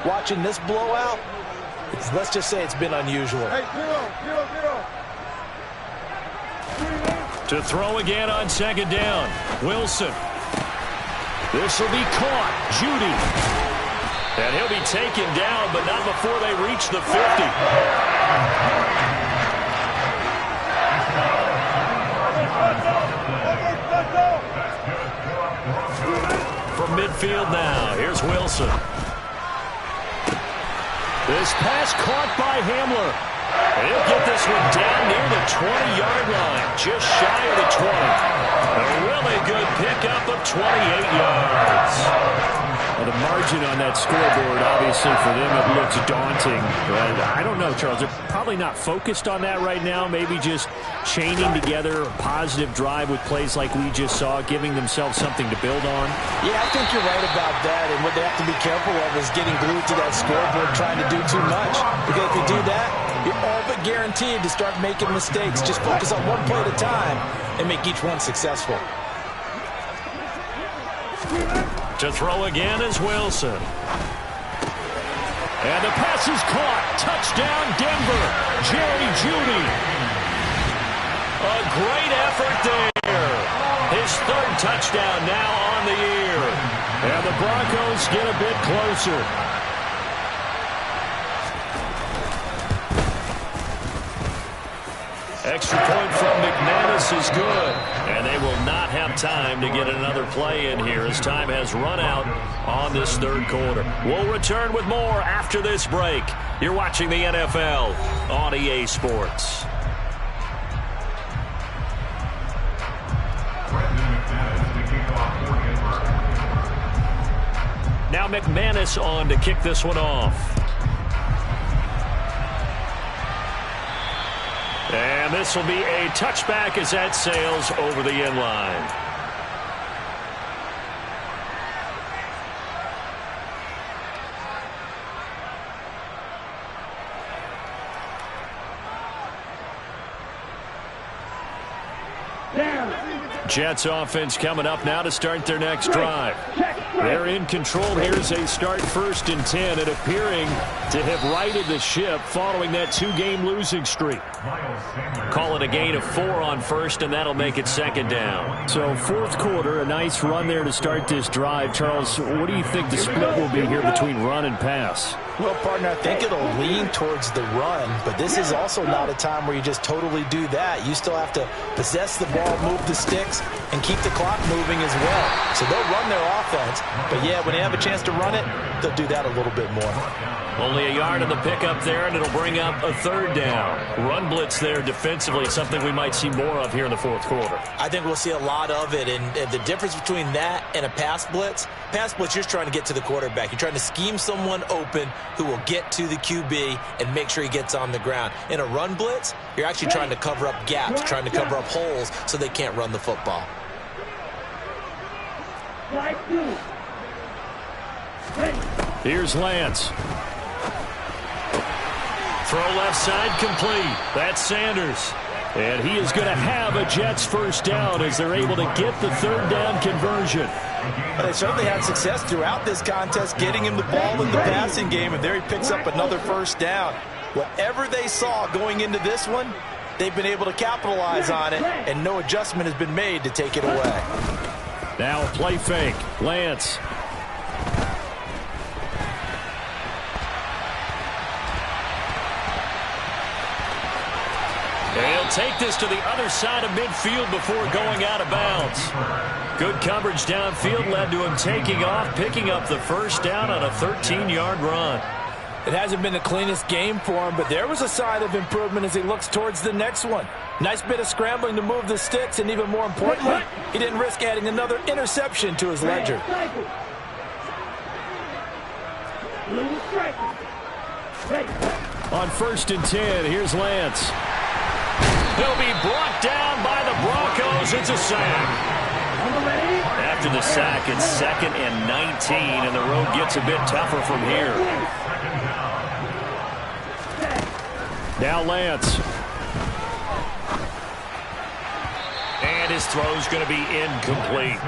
watching this blowout, let's just say it's been unusual. To throw again on 2nd down. Wilson. This will be caught. Judy. And he'll be taken down, but not before they reach the 50. field now. Here's Wilson. This pass caught by Hamler. He'll get this one down near the 20-yard line, just shy of the 20. A really good pickup of 28 yards. Well, the margin on that scoreboard, obviously, for them, it looks daunting. But I don't know, Charles. They're probably not focused on that right now. Maybe just chaining together a positive drive with plays like we just saw, giving themselves something to build on. Yeah, I think you're right about that. And what they have to be careful of is getting glued to that scoreboard, trying to do too much. Because if you do that, you're all but guaranteed to start making mistakes. Just focus on one play at a time and make each one successful. To throw again is Wilson. And the pass is caught. Touchdown, Denver. Jerry Jeudy. A great effort there. His third touchdown now on the year. And the Broncos get a bit closer. Extra point from McManus is good. And they will not have time to get another play in here as time has run out on this third quarter. We'll return with more after this break. You're watching the NFL on EA Sports. Now McManus on to kick this one off. And this will be a touchback as that sails over the end line. Jets offense coming up now to start their next drive. They're in control. Here's a start 1st and 10 and appearing to have righted the ship following that 2-game losing streak. Call it a gain of 4 on first, and that'll make it 2nd down. So 4th quarter, a nice run there to start this drive. Charles, what do you think the split will be here between run and pass? Well, partner, I think it'll lean towards the run, but this is also not a time where you just totally do that. You still have to possess the ball, move the sticks, and keep the clock moving as well. So they'll run their offense, but yeah, when they have a chance to run it, they'll do that a little bit more. Only a yard of the pickup there, and it'll bring up a 3rd down. Run blitz there defensively, something we might see more of here in the 4th quarter. I think we'll see a lot of it, and the difference between that and a pass blitz, you're just trying to get to the quarterback. You're trying to scheme someone open who will get to the QB and make sure he gets on the ground. In a run blitz, you're actually trying to cover up gaps, trying to cover up holes so they can't run the football. Here's Lance. Throw left side complete. That's Sanders. And he is going to have a Jets 1st down as they're able to get the 3rd down conversion. They certainly had success throughout this contest, getting him the ball in the passing game, and there he picks up another 1st down. Whatever they saw going into this one, they've been able to capitalize on it, and no adjustment has been made to take it away. Now a play fake. Lance. He'll take this to the other side of midfield before going out of bounds. Good coverage downfield led to him taking off, picking up the 1st down on a 13-yard run. It hasn't been the cleanest game for him, but there was a sign of improvement as he looks towards the next one. Nice bit of scrambling to move the sticks, and even more importantly, he didn't risk adding another interception to his ledger. On 1st and 10, here's Lance. He'll be brought down by the Broncos. It's a sack. After the sack, it's 2nd and 19, and the road gets a bit tougher from here. Now Lance. And his throw's going to be incomplete.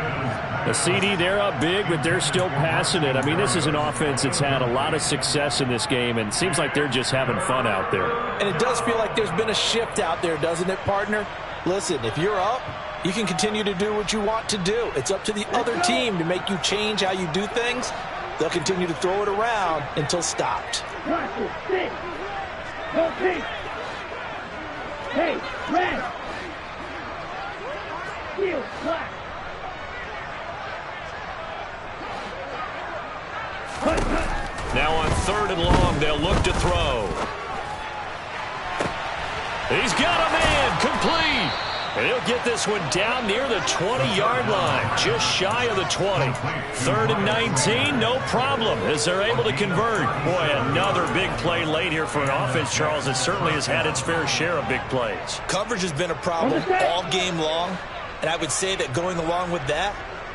The CD, they're up big, but they're still passing it. I mean, this is an offense that's had a lot of success in this game, and it seems like they're just having fun out there. And it does feel like there's been a shift out there, doesn't it, partner? Listen, if you're up, you can continue to do what you want to do. It's up to the other team to make you change how you do things. They'll continue to throw it around until stopped. Hey, red. Field, black. 3rd and long. They'll look to throw. He's got a man, complete. And he'll get this one down near the 20-yard line, just shy of the 20. 3rd and 19, no problem, as they're able to convert. Boy, another big play late here for an offense, Charles, that certainly has had its fair share of big plays. Coverage has been a problem all game long, and I would say that going along with that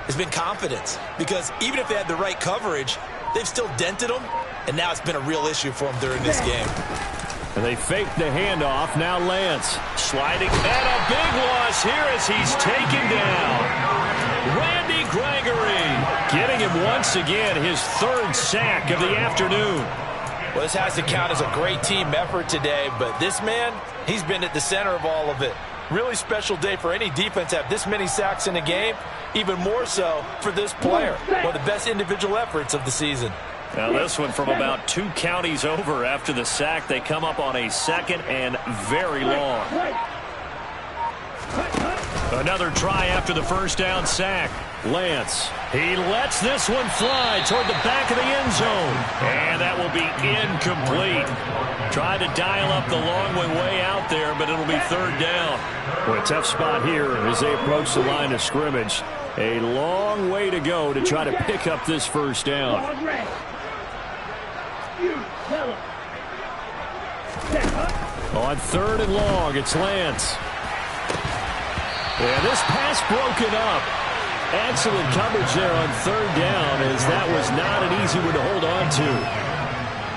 has been confidence, because even if they had the right coverage, they've still dented them, and now it's been a real issue for them during this game. And they fake the handoff. Now Lance sliding. And a big loss here as he's taken down. Randy Gregory getting him once again, his 3rd sack of the afternoon. Well, this has to count as a great team effort today, but this man, he's been at the center of all of it. Really special day for any defense to have this many sacks in a game, even more so for this player. One of the best individual efforts of the season. Now this one from about 2 counties over after the sack. They come up on a 2nd and very long. Another try after the 1st down sack. Lance, he lets this one fly toward the back of the end zone. And that will be incomplete. Tried to dial up the long way out there, but it'll be 3rd down. Well, a tough spot here as they approach the line of scrimmage. A long way to go to try to pick up this 1st down. On 3rd and long, it's Lance. And this pass broken up. Excellent coverage there on 3rd down, as that was not an easy one to hold on to.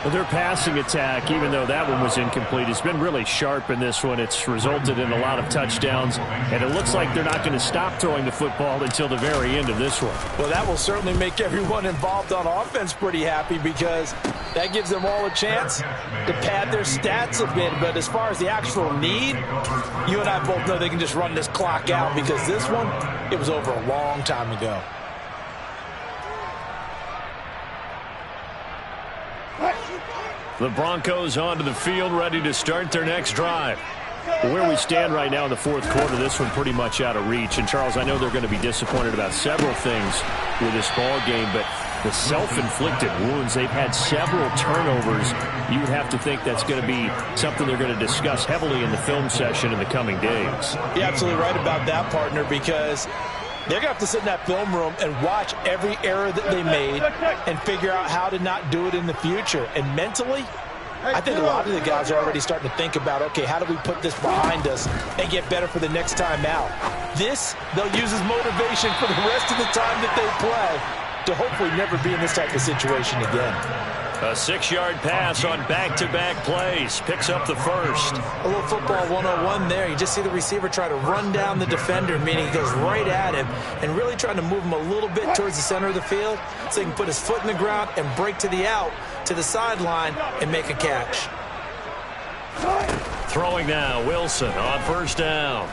Well, their passing attack, even though that one was incomplete, has been really sharp in this one. It's resulted in a lot of touchdowns, and it looks like they're not going to stop throwing the football until the very end of this one. Well, that will certainly make everyone involved on offense pretty happy, because that gives them all a chance to pad their stats a bit. But as far as the actual need, you and I both know they can just run this clock out, because this one, it was over a long time ago. The Broncos onto the field, ready to start their next drive. Where we stand right now in the 4th quarter, this one pretty much out of reach. And, Charles, I know they're going to be disappointed about several things with this ball game, but the self-inflicted wounds, they've had several turnovers. You would have to think that's going to be something they're going to discuss heavily in the film session in the coming days. You're absolutely right about that, partner, because they're going to have to sit in that film room and watch every error that they made and figure out how to not do it in the future. And mentally, I think a lot of the guys are already starting to think about, okay, how do we put this behind us and get better for the next time out? This, they'll use as motivation for the rest of the time that they play to hopefully never be in this type of situation again. A 6-yard pass on back-to-back plays. Picks up the 1st. A little football 101 there. You just see the receiver try to run down the defender, meaning he goes right at him and really trying to move him a little bit towards the center of the field so he can put his foot in the ground and break to the out, to the sideline, and make a catch. Throwing now, Wilson on 1st down.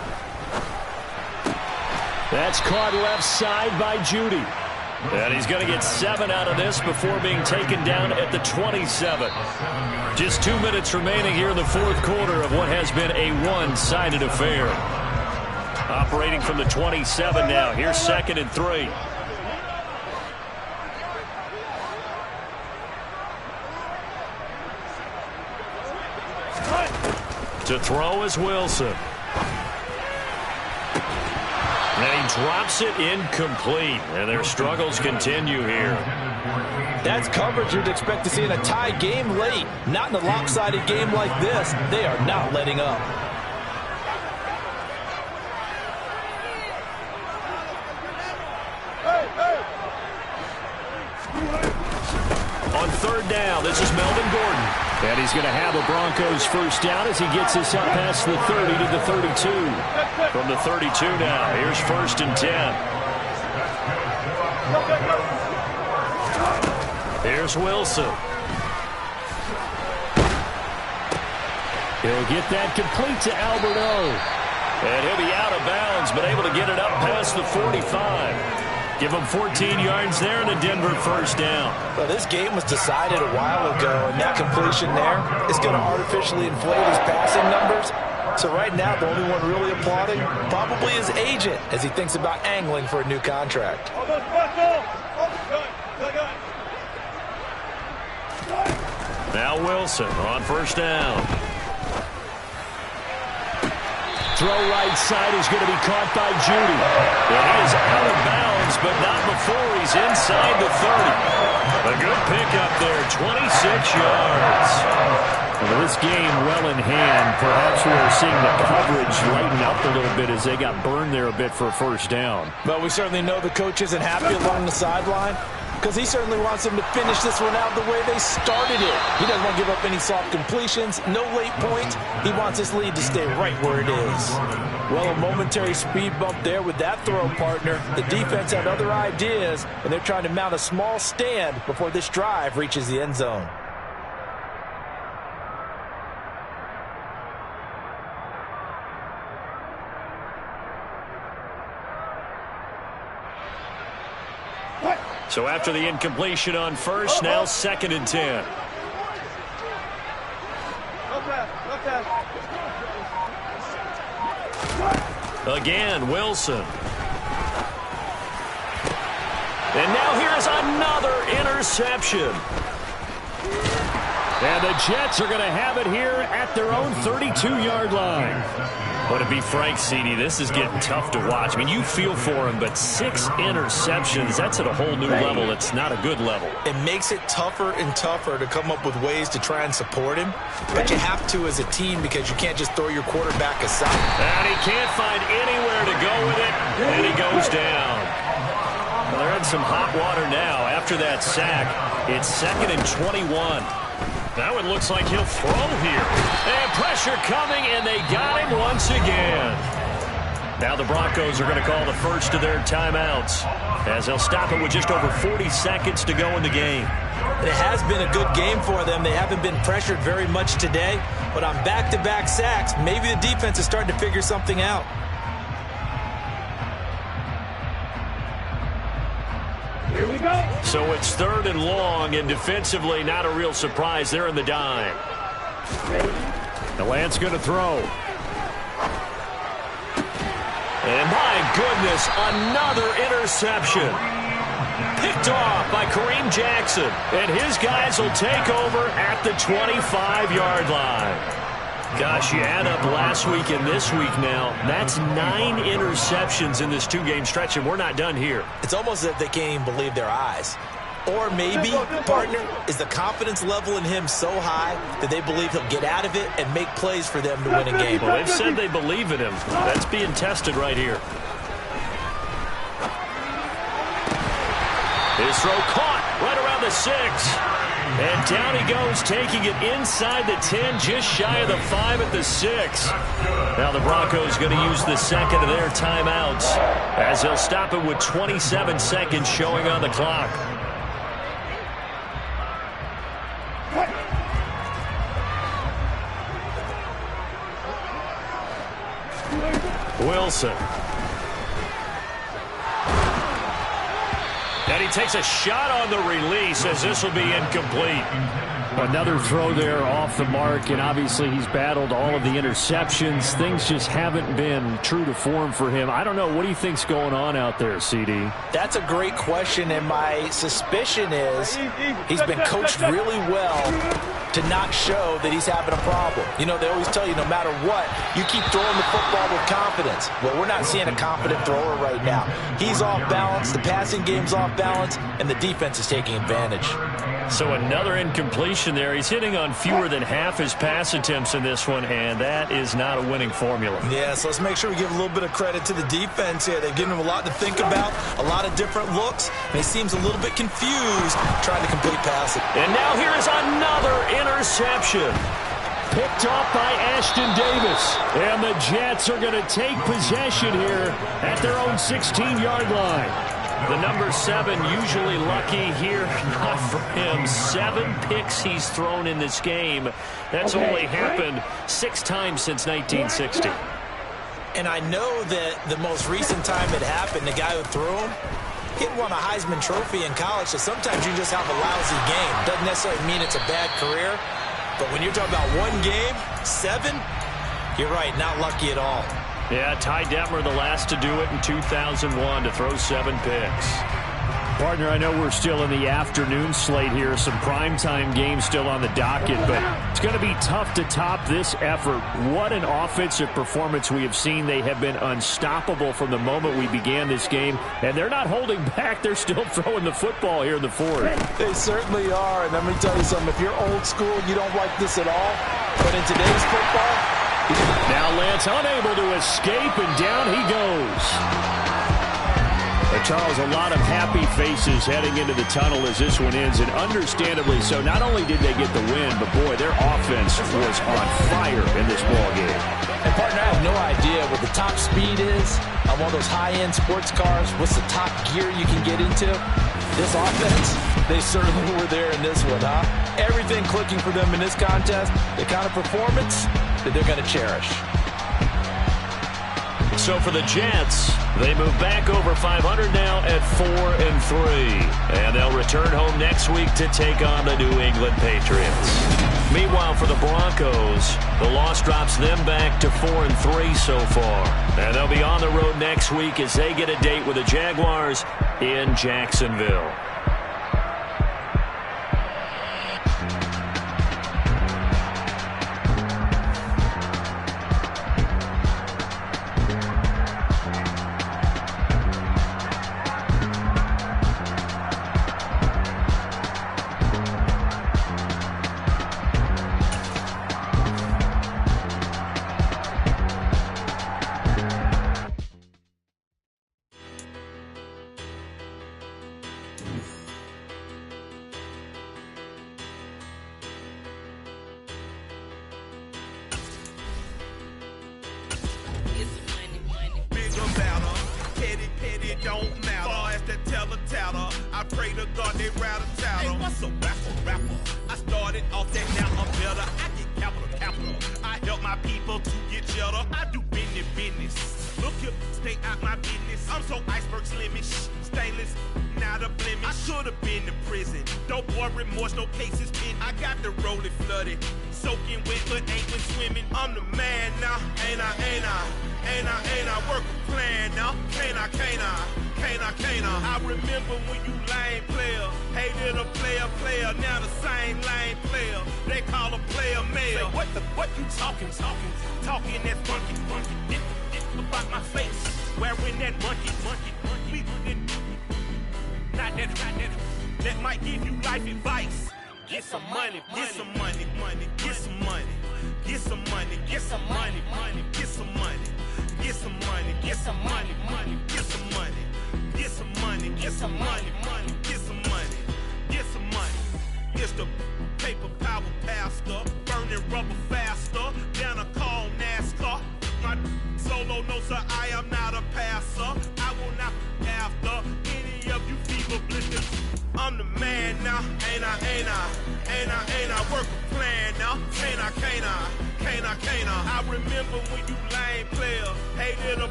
That's caught left side by Judy. And he's going to get 7 out of this before being taken down at the 27. Just 2 minutes remaining here in the 4th quarter of what has been a one-sided affair. Operating from the 27 now. Here's 2nd and 3. To throw is Wilson. And he drops it incomplete. And their struggles continue here. That's coverage you'd expect to see in a tie game late. Not in a lopsided game like this. They are not letting up. On 3rd down, this is Melvin Gordon. And he's going to have a Broncos 1st down as he gets this up past the 30 to the 32. From the 32 now, here's 1st and 10. Here's Wilson. He'll get that complete to Alberto. And he'll be out of bounds, but able to get it up past the 45. Give him 14 yards there and a Denver 1st down. Well, this game was decided a while ago, and that completion there is going to artificially inflate his passing numbers. So right now, the only one really applauding probably his agent as he thinks about angling for a new contract. Now Wilson on first down. Throw right side is going to be caught by Judy. And he is out of bounds, but not before he's inside the 30. A good pickup there, 26 yards. Well, this game well in hand. Perhaps we are seeing the coverage lighten up a little bit as they got burned there a bit for a first down. But we certainly know the coach isn't happy along the sideline, because he certainly wants them to finish this one out the way they started it. He doesn't want to give up any soft completions, no late points. He wants this lead to stay right where it is. Well, a momentary speed bump there with that throw, partner. The defense had other ideas, and they're trying to mount a small stand before this drive reaches the end zone. So after the incompletion on first, now 2nd and 10. Again, Wilson. And now here's another interception. And the Jets are going to have it here at their own 32-yard line. But to be frank, CD, this is getting tough to watch. I mean, you feel for him, but 6 interceptions, that's at a whole new level. It's not a good level. It makes it tougher and tougher to come up with ways to try and support him. But you have to as a team, because you can't just throw your quarterback aside. And he can't find anywhere to go with it, and he goes down. Well, they're in some hot water now. After that sack, it's 2nd and 21. Now it looks like he'll throw here. And pressure coming, and they got him once again. Now the Broncos are going to call the first of their timeouts, as they'll stop it with just over 40 seconds to go in the game. And it has been a good game for them. They haven't been pressured very much today, but on back-to-back sacks, maybe the defense is starting to figure something out. Here we go. So it's 3rd and long, and defensively not a real surprise. They're in the dime. Lance going to throw. And my goodness, another interception. Picked off by Kareem Jackson. And his guys will take over at the 25-yard line. Gosh, you add up last week and this week now, that's 9 interceptions in this 2-game stretch, and we're not done here. It's almost as if they can't even believe their eyes. Or maybe, partner, is the confidence level in him so high that they believe he'll get out of it and make plays for them to win a game. Well, they've said they believe in him. That's being tested right here. His throw caught right around the 6. And down he goes, taking it inside the 10, just shy of the 5 at the 6. Now the Broncos going to use the 2nd of their timeouts, as they'll stop it with 27 seconds showing on the clock. Wilson. And he takes a shot on the release, as this will be incomplete. Another throw there off the mark, and obviously he's battled all of the interceptions. Things just haven't been true to form for him. I don't know. What do you think's going on out there, CD? That's a great question, and my suspicion is he's been coached really well to not show that he's having a problem. You know, they always tell you no matter what, you keep throwing the football with confidence. Well, we're not seeing a confident thrower right now. He's off balance, the passing game's off balance, and the defense is taking advantage. So another incompletion there. He's hitting on fewer than half his pass attempts in this one, and that is not a winning formula. Yeah, so let's make sure we give a little bit of credit to the defense here. They've given him a lot to think about, a lot of different looks, and he seems a little bit confused trying to complete passes. And now here is another interception. Picked off by Ashton Davis. And the Jets are going to take possession here at their own 16-yard line. The number 7 usually lucky here, not for him. 7 picks he's thrown in this game. That's only happened 6 times since 1960. And I know that the most recent time it happened, the guy who threw him, he won a Heisman Trophy in college, so sometimes you just have a lousy game. Doesn't necessarily mean it's a bad career, but when you're talking about one game, 7, you're right, not lucky at all. Yeah, Ty Detmer the last to do it in 2001 to throw 7 picks. Partner, I know we're still in the afternoon slate here. Some primetime games still on the docket, but it's going to be tough to top this effort. What an offensive performance we have seen. They have been unstoppable from the moment we began this game, and they're not holding back. They're still throwing the football here in the fourth. They certainly are, and let me tell you something. If you're old school, you don't like this at all, but in today's football... Now Lance unable to escape, and down he goes. Charles, a lot of happy faces heading into the tunnel as this one ends, and understandably so. Not only did they get the win, but boy, their offense was on fire in this ball game. And partner, I have no idea what the top speed is on one of those high-end sports cars. What's the top gear you can get into? This offense, they certainly were there in this one, huh? Everything clicking for them in this contest, the kind of performance that they're going to cherish. So for the Jets, they move back over 500 now at 4-3. And they'll return home next week to take on the New England Patriots. Meanwhile, for the Broncos, the loss drops them back to 4-3 so far. And they'll be on the road next week as they get a date with the Jaguars in Jacksonville.